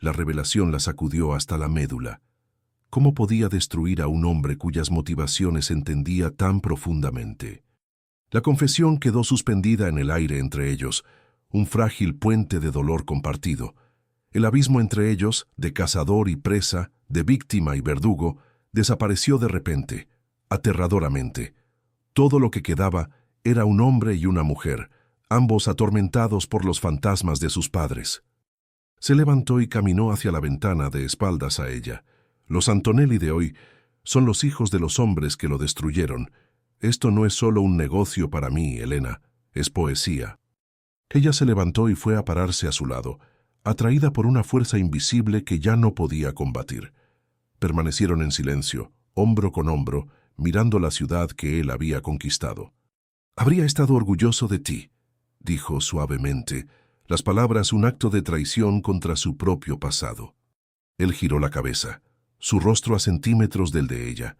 La revelación la sacudió hasta la médula. ¿Cómo podía destruir a un hombre cuyas motivaciones entendía tan profundamente? La confesión quedó suspendida en el aire entre ellos, un frágil puente de dolor compartido. El abismo entre ellos, de cazador y presa, de víctima y verdugo, desapareció de repente, aterradoramente. Todo lo que quedaba era un hombre y una mujer, ambos atormentados por los fantasmas de sus padres. Se levantó y caminó hacia la ventana de espaldas a ella. Los Antonelli de hoy son los hijos de los hombres que lo destruyeron. Esto no es solo un negocio para mí, Elena, es poesía. Ella se levantó y fue a pararse a su lado, atraída por una fuerza invisible que ya no podía combatir. Permanecieron en silencio, hombro con hombro, mirando la ciudad que él había conquistado. «Habría estado orgulloso de ti», dijo suavemente, las palabras un acto de traición contra su propio pasado. Él giró la cabeza, su rostro a centímetros del de ella.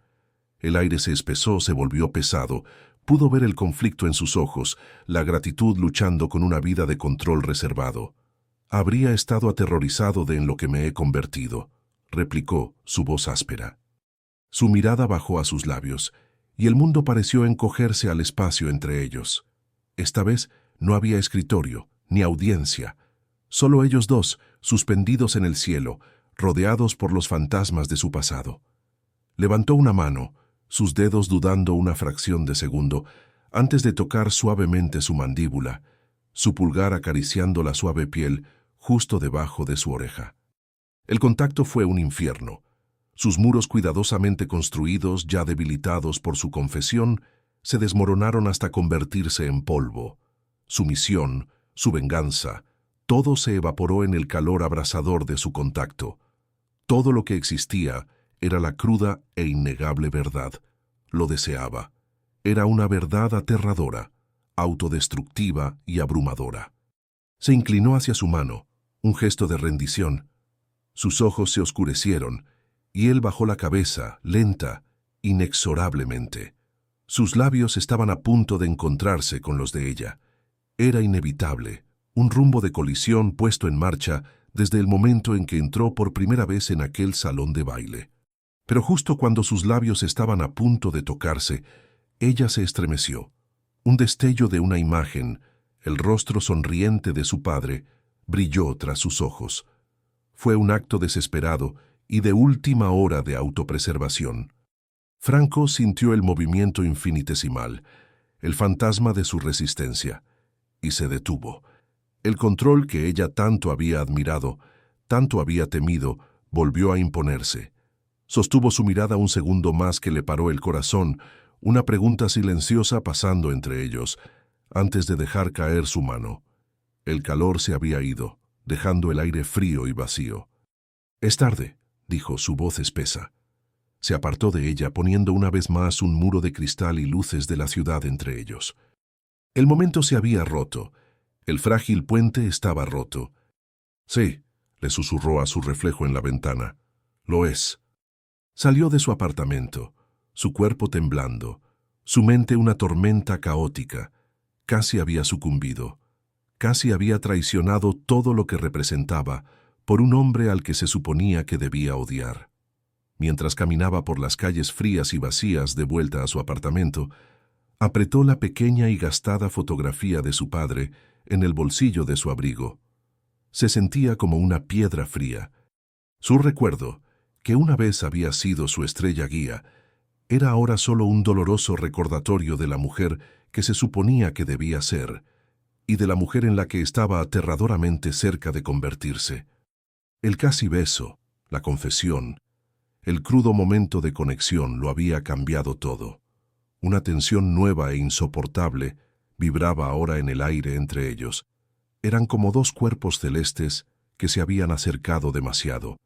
El aire se espesó, se volvió pesado. Pudo ver el conflicto en sus ojos, la gratitud luchando con una vida de control reservado. «Habría estado aterrorizado de en lo que me he convertido», replicó, su voz áspera. Su mirada bajó a sus labios, y el mundo pareció encogerse al espacio entre ellos. Esta vez no había escritorio, ni audiencia. Solo ellos dos, suspendidos en el cielo, rodeados por los fantasmas de su pasado. Levantó una mano, sus dedos dudando una fracción de segundo, antes de tocar suavemente su mandíbula, su pulgar acariciando la suave piel justo debajo de su oreja. El contacto fue un infierno. Sus muros cuidadosamente construidos, ya debilitados por su confesión, se desmoronaron hasta convertirse en polvo. Su misión, su venganza, todo se evaporó en el calor abrasador de su contacto. Todo lo que existía era la cruda e innegable verdad. Lo deseaba. Era una verdad aterradora, autodestructiva y abrumadora. Se inclinó hacia su mano, un gesto de rendición. Sus ojos se oscurecieron, y él bajó la cabeza, lenta, inexorablemente. Sus labios estaban a punto de encontrarse con los de ella. Era inevitable, un rumbo de colisión puesto en marcha desde el momento en que entró por primera vez en aquel salón de baile. Pero justo cuando sus labios estaban a punto de tocarse, ella se estremeció. Un destello de una imagen, el rostro sonriente de su padre, brilló tras sus ojos. Fue un acto desesperado y de última hora de autopreservación. Franco sintió el movimiento infinitesimal, el fantasma de su resistencia, y se detuvo. El control que ella tanto había admirado, tanto había temido, volvió a imponerse. Sostuvo su mirada un segundo más que le paró el corazón, una pregunta silenciosa pasando entre ellos, antes de dejar caer su mano. El calor se había ido, dejando el aire frío y vacío. «Es tarde», dijo su voz espesa. Se apartó de ella, poniendo una vez más un muro de cristal y luces de la ciudad entre ellos. El momento se había roto. El frágil puente estaba roto. «Sí», le susurró a su reflejo en la ventana. «Lo es». Salió de su apartamento, su cuerpo temblando, su mente una tormenta caótica. Casi había sucumbido. Casi había traicionado todo lo que representaba por un hombre al que se suponía que debía odiar. Mientras caminaba por las calles frías y vacías de vuelta a su apartamento, apretó la pequeña y gastada fotografía de su padre en el bolsillo de su abrigo. Se sentía como una piedra fría. Su recuerdo, que una vez había sido su estrella guía, era ahora solo un doloroso recordatorio de la mujer que se suponía que debía ser, y de la mujer en la que estaba aterradoramente cerca de convertirse. El casi beso, la confesión, el crudo momento de conexión lo había cambiado todo. Una tensión nueva e insoportable vibraba ahora en el aire entre ellos. Eran como dos cuerpos celestes que se habían acercado demasiado,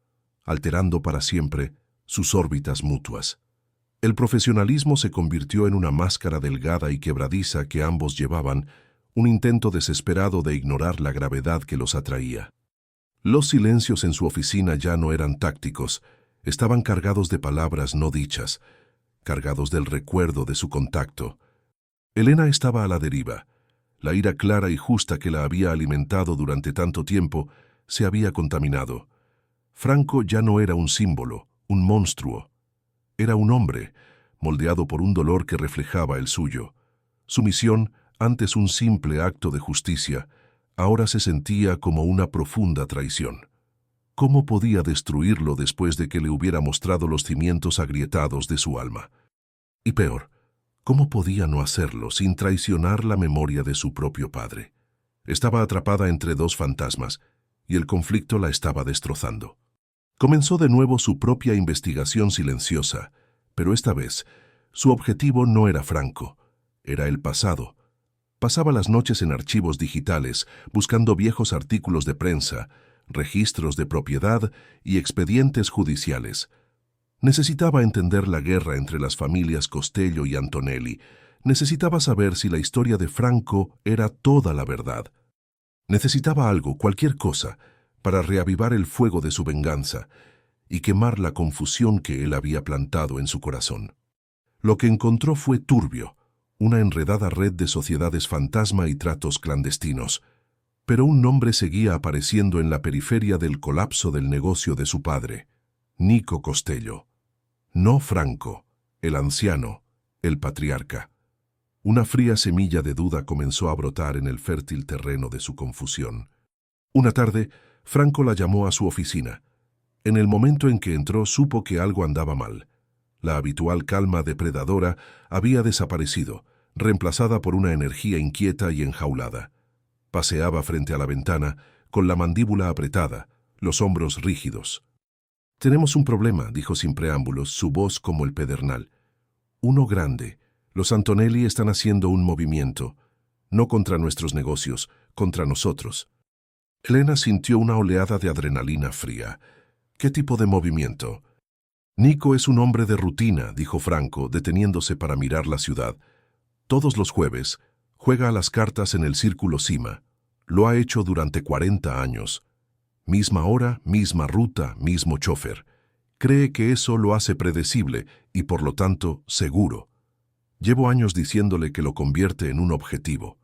alterando para siempre sus órbitas mutuas. El profesionalismo se convirtió en una máscara delgada y quebradiza que ambos llevaban, un intento desesperado de ignorar la gravedad que los atraía. Los silencios en su oficina ya no eran tácticos, estaban cargados de palabras no dichas, cargados del recuerdo de su contacto. Elena estaba a la deriva. La ira clara y justa que la había alimentado durante tanto tiempo se había contaminado. Franco ya no era un símbolo, un monstruo. Era un hombre, moldeado por un dolor que reflejaba el suyo. Su misión, antes un simple acto de justicia, ahora se sentía como una profunda traición. ¿Cómo podía destruirlo después de que le hubiera mostrado los cimientos agrietados de su alma? Y peor, ¿cómo podía no hacerlo sin traicionar la memoria de su propio padre? Estaba atrapada entre dos fantasmas, y el conflicto la estaba destrozando. Comenzó de nuevo su propia investigación silenciosa, pero esta vez su objetivo no era Franco, era el pasado. Pasaba las noches en archivos digitales, buscando viejos artículos de prensa, registros de propiedad y expedientes judiciales. Necesitaba entender la guerra entre las familias Costello y Antonelli. Necesitaba saber si la historia de Franco era toda la verdad. Necesitaba algo, cualquier cosa, para reavivar el fuego de su venganza y quemar la confusión que él había plantado en su corazón. Lo que encontró fue turbio, una enredada red de sociedades fantasma y tratos clandestinos. Pero un nombre seguía apareciendo en la periferia del colapso del negocio de su padre: Nico Costello. No Franco, el anciano, el patriarca. Una fría semilla de duda comenzó a brotar en el fértil terreno de su confusión. Una tarde, Franco la llamó a su oficina. En el momento en que entró, supo que algo andaba mal. La habitual calma depredadora había desaparecido, reemplazada por una energía inquieta y enjaulada. Paseaba frente a la ventana, con la mandíbula apretada, los hombros rígidos. «Tenemos un problema», dijo sin preámbulos, su voz como el pedernal. «Uno grande. Los Antonelli están haciendo un movimiento. No contra nuestros negocios, contra nosotros». Elena sintió una oleada de adrenalina fría. «¿Qué tipo de movimiento?» «Nico es un hombre de rutina», dijo Franco, deteniéndose para mirar la ciudad. «Todos los jueves juega a las cartas en el Círculo Cima. Lo ha hecho durante 40 años. Misma hora, misma ruta, mismo chofer. Cree que eso lo hace predecible y, por lo tanto, seguro. Llevo años diciéndole que lo convierte en un objetivo».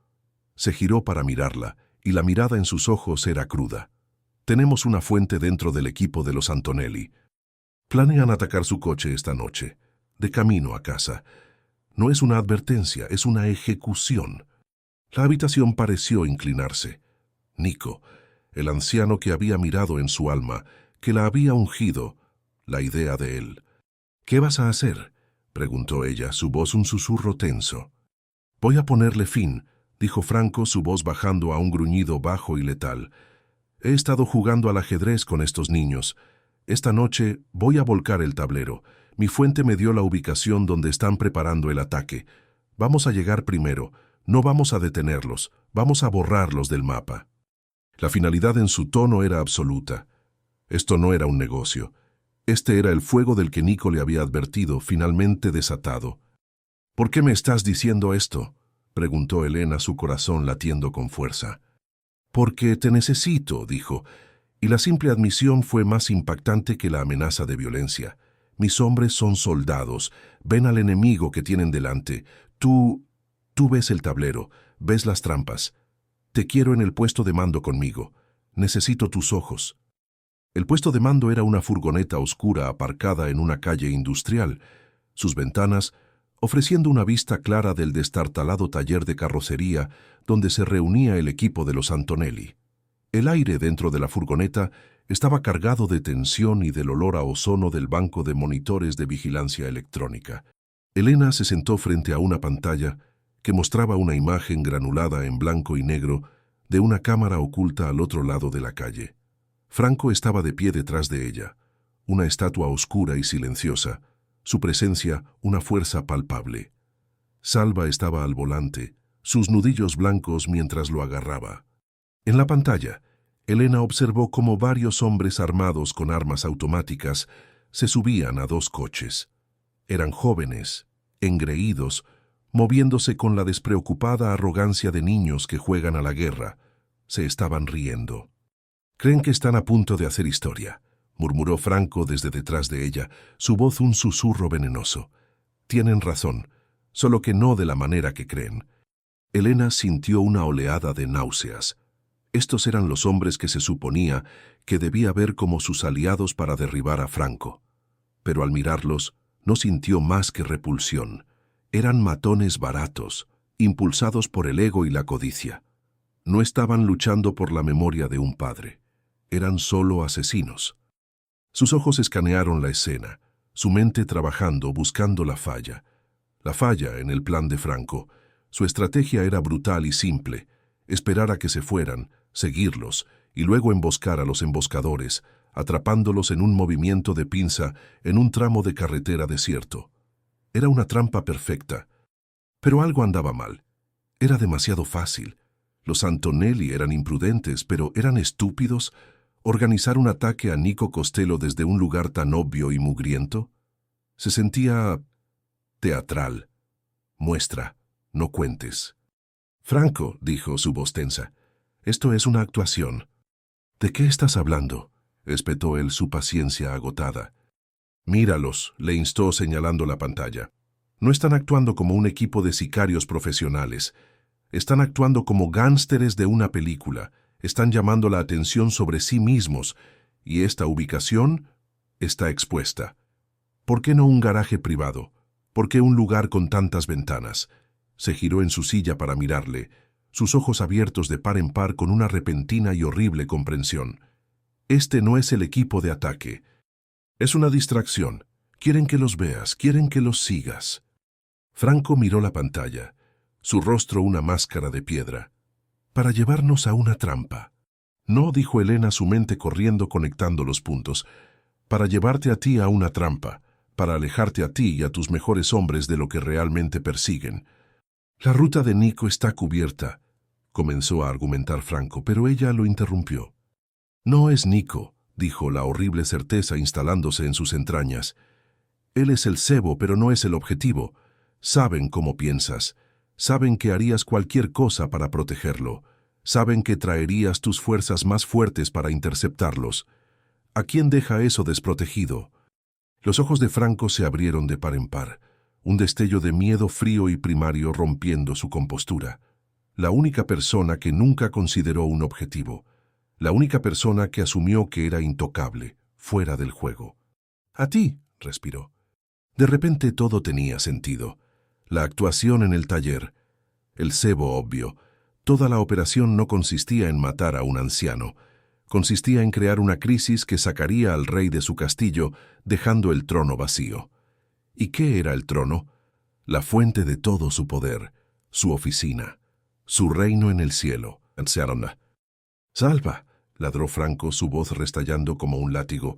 Se giró para mirarla, y la mirada en sus ojos era cruda. «Tenemos una fuente dentro del equipo de los Antonelli. Planean atacar su coche esta noche, de camino a casa. No es una advertencia, es una ejecución». La habitación pareció inclinarse. Nico, el anciano que había mirado en su alma, que la había ungido, la idea de él. «¿Qué vas a hacer?», preguntó ella, su voz un susurro tenso. «Voy a ponerle fin», dijo Franco, su voz bajando a un gruñido bajo y letal. «He estado jugando al ajedrez con estos niños. Esta noche voy a volcar el tablero. Mi fuente me dio la ubicación donde están preparando el ataque. Vamos a llegar primero. No vamos a detenerlos. Vamos a borrarlos del mapa». La finalidad en su tono era absoluta. Esto no era un negocio. Este era el fuego del que Nico le había advertido, finalmente desatado. «¿Por qué me estás diciendo esto?», preguntó Elena, su corazón latiendo con fuerza. «Porque te necesito», dijo, y la simple admisión fue más impactante que la amenaza de violencia. «Mis hombres son soldados, ven al enemigo que tienen delante. Tú ves el tablero, ves las trampas. Te quiero en el puesto de mando conmigo. Necesito tus ojos». El puesto de mando era una furgoneta oscura aparcada en una calle industrial, sus ventanas ofreciendo una vista clara del destartalado taller de carrocería donde se reunía el equipo de los Antonelli. El aire dentro de la furgoneta estaba cargado de tensión y del olor a ozono del banco de monitores de vigilancia electrónica. Elena se sentó frente a una pantalla que mostraba una imagen granulada en blanco y negro de una cámara oculta al otro lado de la calle. Franco estaba de pie detrás de ella, una estatua oscura y silenciosa, su presencia una fuerza palpable. Salva estaba al volante, sus nudillos blancos mientras lo agarraba. En la pantalla, Elena observó cómo varios hombres armados con armas automáticas se subían a 2 coches. Eran jóvenes, engreídos, moviéndose con la despreocupada arrogancia de niños que juegan a la guerra. Se estaban riendo. «Creen que están a punto de hacer historia», murmuró Franco desde detrás de ella, su voz un susurro venenoso. «Tienen razón, solo que no de la manera que creen». Elena sintió una oleada de náuseas. Estos eran los hombres que se suponía que debía ver como sus aliados para derribar a Franco. Pero al mirarlos, no sintió más que repulsión. Eran matones baratos, impulsados por el ego y la codicia. No estaban luchando por la memoria de un padre. Eran solo asesinos. Sus ojos escanearon la escena, su mente trabajando, buscando la falla. La falla en el plan de Franco. Su estrategia era brutal y simple: esperar a que se fueran, seguirlos y luego emboscar a los emboscadores, atrapándolos en un movimiento de pinza en un tramo de carretera desierto. Era una trampa perfecta. Pero algo andaba mal. Era demasiado fácil. Los Antonelli eran imprudentes, pero ¿eran estúpidos? ¿Organizar un ataque a Nico Costello desde un lugar tan obvio y mugriento? Se sentía teatral. «Muestra, no cuentes». «Franco», dijo su voz tensa, «esto es una actuación». «¿De qué estás hablando?», espetó él, su paciencia agotada. «Míralos», le instó señalando la pantalla. «No están actuando como un equipo de sicarios profesionales. Están actuando como gánsteres de una película. Están llamando la atención sobre sí mismos, y esta ubicación está expuesta. ¿Por qué no un garaje privado? ¿Por qué un lugar con tantas ventanas?». Se giró en su silla para mirarle, sus ojos abiertos de par en par con una repentina y horrible comprensión. «Este no es el equipo de ataque. Es una distracción. Quieren que los veas, quieren que los sigas». Franco miró la pantalla, su rostro una máscara de piedra. «Para llevarnos a una trampa». «No», dijo Elena, su mente corriendo conectando los puntos. «Para llevarte a ti a una trampa, para alejarte a ti y a tus mejores hombres de lo que realmente persiguen». «La ruta de Nico está cubierta», comenzó a argumentar Franco, pero ella lo interrumpió. «No es Nico», dijo la horrible certeza instalándose en sus entrañas. «Él es el cebo, pero no es el objetivo. Saben cómo piensas. Saben que harías cualquier cosa para protegerlo. Saben que traerías tus fuerzas más fuertes para interceptarlos. ¿A quién deja eso desprotegido?». Los ojos de Franco se abrieron de par en par, un destello de miedo frío y primario rompiendo su compostura. La única persona que nunca consideró un objetivo. La única persona que asumió que era intocable, fuera del juego. «A ti», respiró. De repente todo tenía sentido. La actuación en el taller, el cebo obvio. Toda la operación no consistía en matar a un anciano. Consistía en crear una crisis que sacaría al rey de su castillo, dejando el trono vacío. ¿Y qué era el trono? La fuente de todo su poder, su oficina, su reino en el cielo. «Salva», ladró Franco, su voz restallando como un látigo.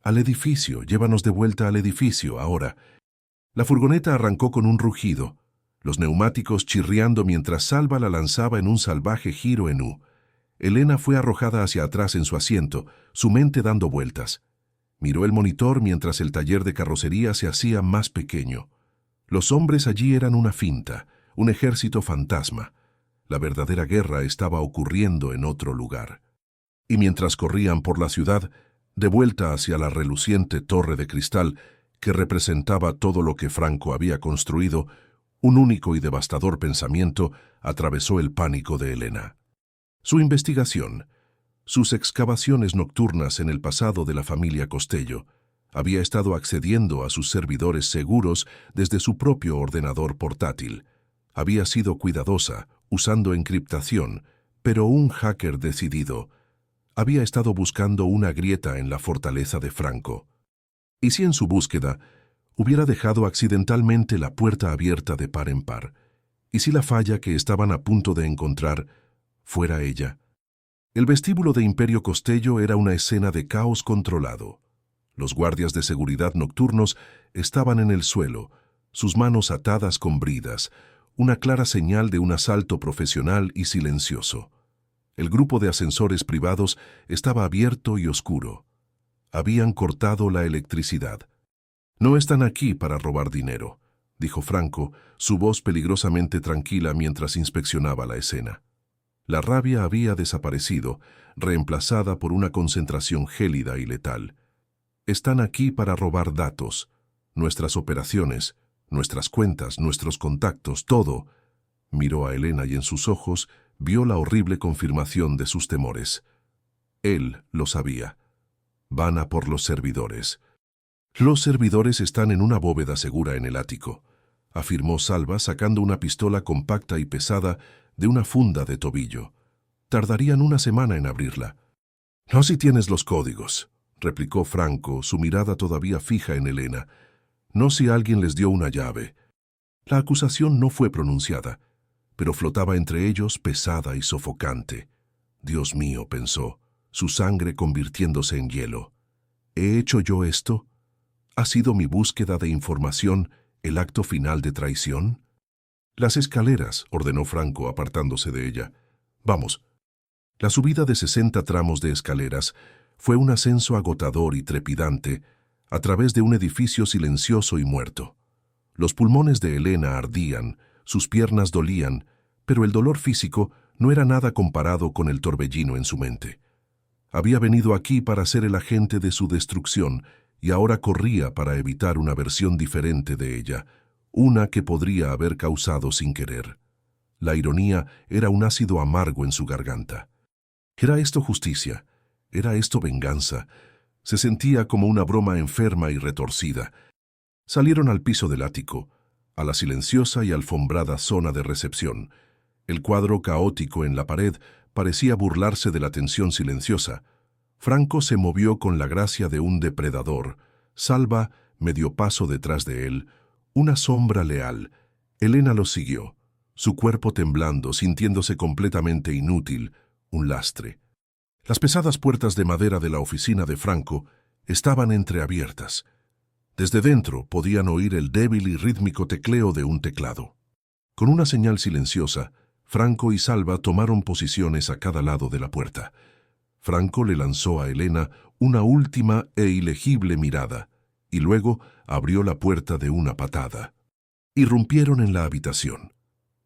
«Al edificio, llévanos de vuelta al edificio, ahora». La furgoneta arrancó con un rugido, los neumáticos chirriando mientras Salva la lanzaba en un salvaje giro en U. Elena fue arrojada hacia atrás en su asiento, su mente dando vueltas. Miró el monitor mientras el taller de carrocería se hacía más pequeño. Los hombres allí eran una finta, un ejército fantasma. La verdadera guerra estaba ocurriendo en otro lugar. Y mientras corrían por la ciudad, de vuelta hacia la reluciente torre de cristal que representaba todo lo que Franco había construido, un único y devastador pensamiento atravesó el pánico de Elena. Su investigación, sus excavaciones nocturnas en el pasado de la familia Costello, había estado accediendo a sus servidores seguros desde su propio ordenador portátil. Había sido cuidadosa, usando encriptación, pero un hacker decidido había estado buscando una grieta en la fortaleza de Franco. ¿Y si en su búsqueda hubiera dejado accidentalmente la puerta abierta de par en par? ¿Y si la falla que estaban a punto de encontrar fuera ella? El vestíbulo de Imperio Costello era una escena de caos controlado. Los guardias de seguridad nocturnos estaban en el suelo, sus manos atadas con bridas, una clara señal de un asalto profesional y silencioso. El grupo de ascensores privados estaba abierto y oscuro. Habían cortado la electricidad. «No están aquí para robar dinero», dijo Franco, su voz peligrosamente tranquila mientras inspeccionaba la escena. La rabia había desaparecido, reemplazada por una concentración gélida y letal. «Están aquí para robar datos, nuestras operaciones, nuestras cuentas, nuestros contactos, todo». Miró a Elena y en sus ojos vio la horrible confirmación de sus temores. Él lo sabía. Van a por los servidores. «Los servidores están en una bóveda segura en el ático», afirmó Salva sacando una pistola compacta y pesada de una funda de tobillo. «Tardarían una semana en abrirla». «No si tienes los códigos», replicó Franco, su mirada todavía fija en Elena. «No si alguien les dio una llave». La acusación no fue pronunciada, pero flotaba entre ellos pesada y sofocante. «Dios mío», pensó, su sangre convirtiéndose en hielo. «¿He hecho yo esto? ¿Ha sido mi búsqueda de información el acto final de traición?» «Las escaleras», ordenó Franco apartándose de ella. «Vamos». La subida de 60 tramos de escaleras fue un ascenso agotador y trepidante a través de un edificio silencioso y muerto. Los pulmones de Elena ardían, sus piernas dolían, pero el dolor físico no era nada comparado con el torbellino en su mente. Había venido aquí para ser el agente de su destrucción y ahora corría para evitar una versión diferente de ella, una que podría haber causado sin querer. La ironía era un ácido amargo en su garganta. ¿Era esto justicia? ¿Era esto venganza? Se sentía como una broma enferma y retorcida. Salieron al piso del ático, a la silenciosa y alfombrada zona de recepción. El cuadro caótico en la pared parecía burlarse de la tensión silenciosa. Franco se movió con la gracia de un depredador. Salva medio paso detrás de él, una sombra leal. Elena lo siguió, su cuerpo temblando, sintiéndose completamente inútil, un lastre. Las pesadas puertas de madera de la oficina de Franco estaban entreabiertas. Desde dentro podían oír el débil y rítmico tecleo de un teclado. Con una señal silenciosa, Franco y Salva tomaron posiciones a cada lado de la puerta. Franco le lanzó a Elena una última e ilegible mirada, y luego abrió la puerta de una patada. Irrumpieron en la habitación.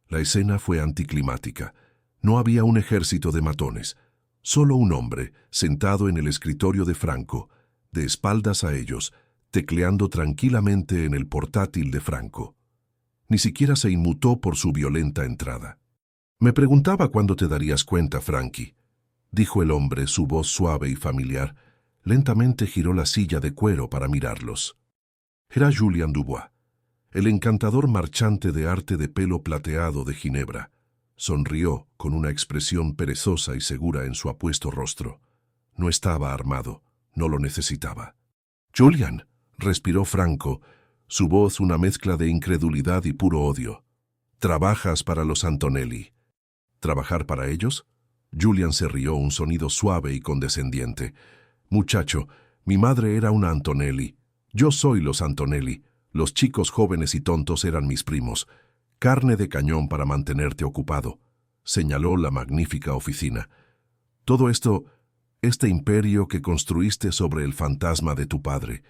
La escena fue anticlimática. No había un ejército de matones, solo un hombre sentado en el escritorio de Franco, de espaldas a ellos, tecleando tranquilamente en el portátil de Franco. Ni siquiera se inmutó por su violenta entrada. «Me preguntaba cuándo te darías cuenta, Frankie», dijo el hombre, su voz suave y familiar. Lentamente giró la silla de cuero para mirarlos. Era Julian Dubois, el encantador marchante de arte de pelo plateado de Ginebra. Sonrió con una expresión perezosa y segura en su apuesto rostro. No estaba armado, no lo necesitaba. «Julian», respiró Franco, su voz una mezcla de incredulidad y puro odio. «Trabajas para los Antonelli». «¿Trabajar para ellos?». Julian se rió, un sonido suave y condescendiente. «Muchacho, mi madre era una Antonelli. Yo soy los Antonelli. Los chicos jóvenes y tontos eran mis primos. Carne de cañón para mantenerte ocupado», señaló la magnífica oficina. «Todo esto, este imperio que construiste sobre el fantasma de tu padre,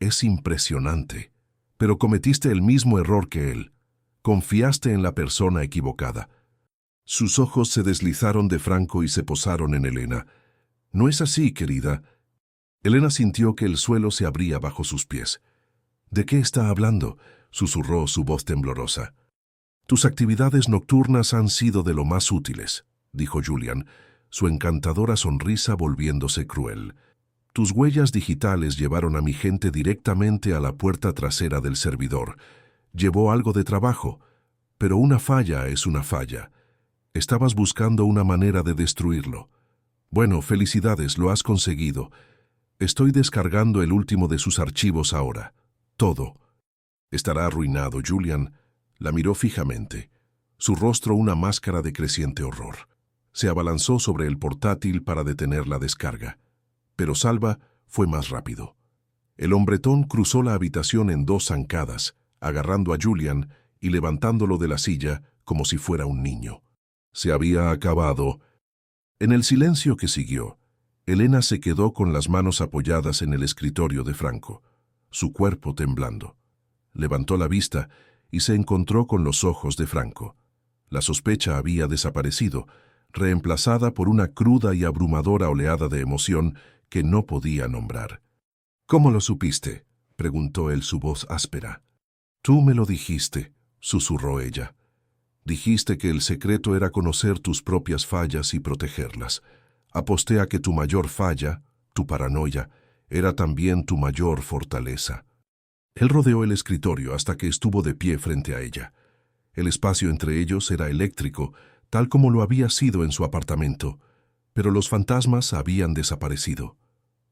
es impresionante. Pero cometiste el mismo error que él. Confiaste en la persona equivocada». Sus ojos se deslizaron de Franco y se posaron en Elena. «No es así, querida». Elena sintió que el suelo se abría bajo sus pies. «¿De qué está hablando?», susurró su voz temblorosa. «Tus actividades nocturnas han sido de lo más útiles», dijo Julian, su encantadora sonrisa volviéndose cruel. «Tus huellas digitales llevaron a mi gente directamente a la puerta trasera del servidor. Llevó algo de trabajo, pero una falla es una falla. Estabas buscando una manera de destruirlo. Bueno, felicidades, lo has conseguido. Estoy descargando el último de sus archivos ahora. Todo. Estará arruinado». Julian la miró fijamente, su rostro una máscara de creciente horror. Se abalanzó sobre el portátil para detener la descarga. Pero Salva fue más rápido. El hombretón cruzó la habitación en 2 zancadas, agarrando a Julian y levantándolo de la silla como si fuera un niño. «Se había acabado». En el silencio que siguió, Elena se quedó con las manos apoyadas en el escritorio de Franco, su cuerpo temblando. Levantó la vista y se encontró con los ojos de Franco. La sospecha había desaparecido, reemplazada por una cruda y abrumadora oleada de emoción que no podía nombrar. «¿Cómo lo supiste?», preguntó él, su voz áspera. «Tú me lo dijiste», susurró ella. «Dijiste que el secreto era conocer tus propias fallas y protegerlas. Aposté a que tu mayor falla, tu paranoia, era también tu mayor fortaleza». Él rodeó el escritorio hasta que estuvo de pie frente a ella. El espacio entre ellos era eléctrico, tal como lo había sido en su apartamento, pero los fantasmas habían desaparecido.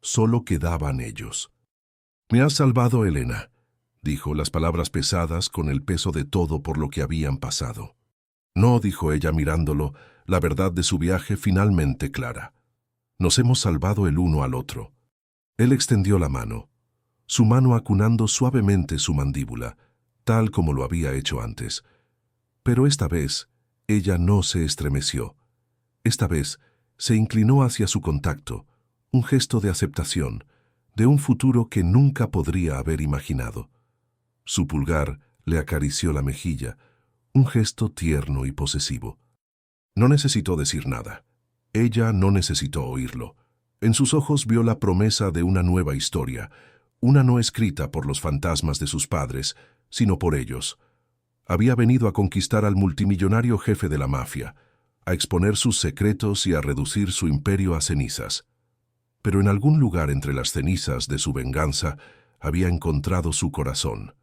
Solo quedaban ellos. «Me has salvado, Elena», dijo, las palabras pesadas con el peso de todo por lo que habían pasado. «No», dijo ella mirándolo, la verdad de su viaje finalmente clara. «Nos hemos salvado el uno al otro». Él extendió la mano, su mano acunando suavemente su mandíbula, tal como lo había hecho antes. Pero esta vez, ella no se estremeció. Esta vez, se inclinó hacia su contacto, un gesto de aceptación, de un futuro que nunca podría haber imaginado. Su pulgar le acarició la mejilla, un gesto tierno y posesivo. No necesitó decir nada. Ella no necesitó oírlo. En sus ojos vio la promesa de una nueva historia, una no escrita por los fantasmas de sus padres, sino por ellos. Había venido a conquistar al multimillonario jefe de la mafia, a exponer sus secretos y a reducir su imperio a cenizas. Pero en algún lugar entre las cenizas de su venganza había encontrado su corazón,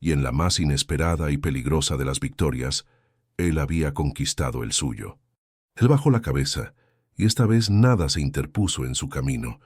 y en la más inesperada y peligrosa de las victorias, él había conquistado el suyo. Él bajó la cabeza, y esta vez nada se interpuso en su camino.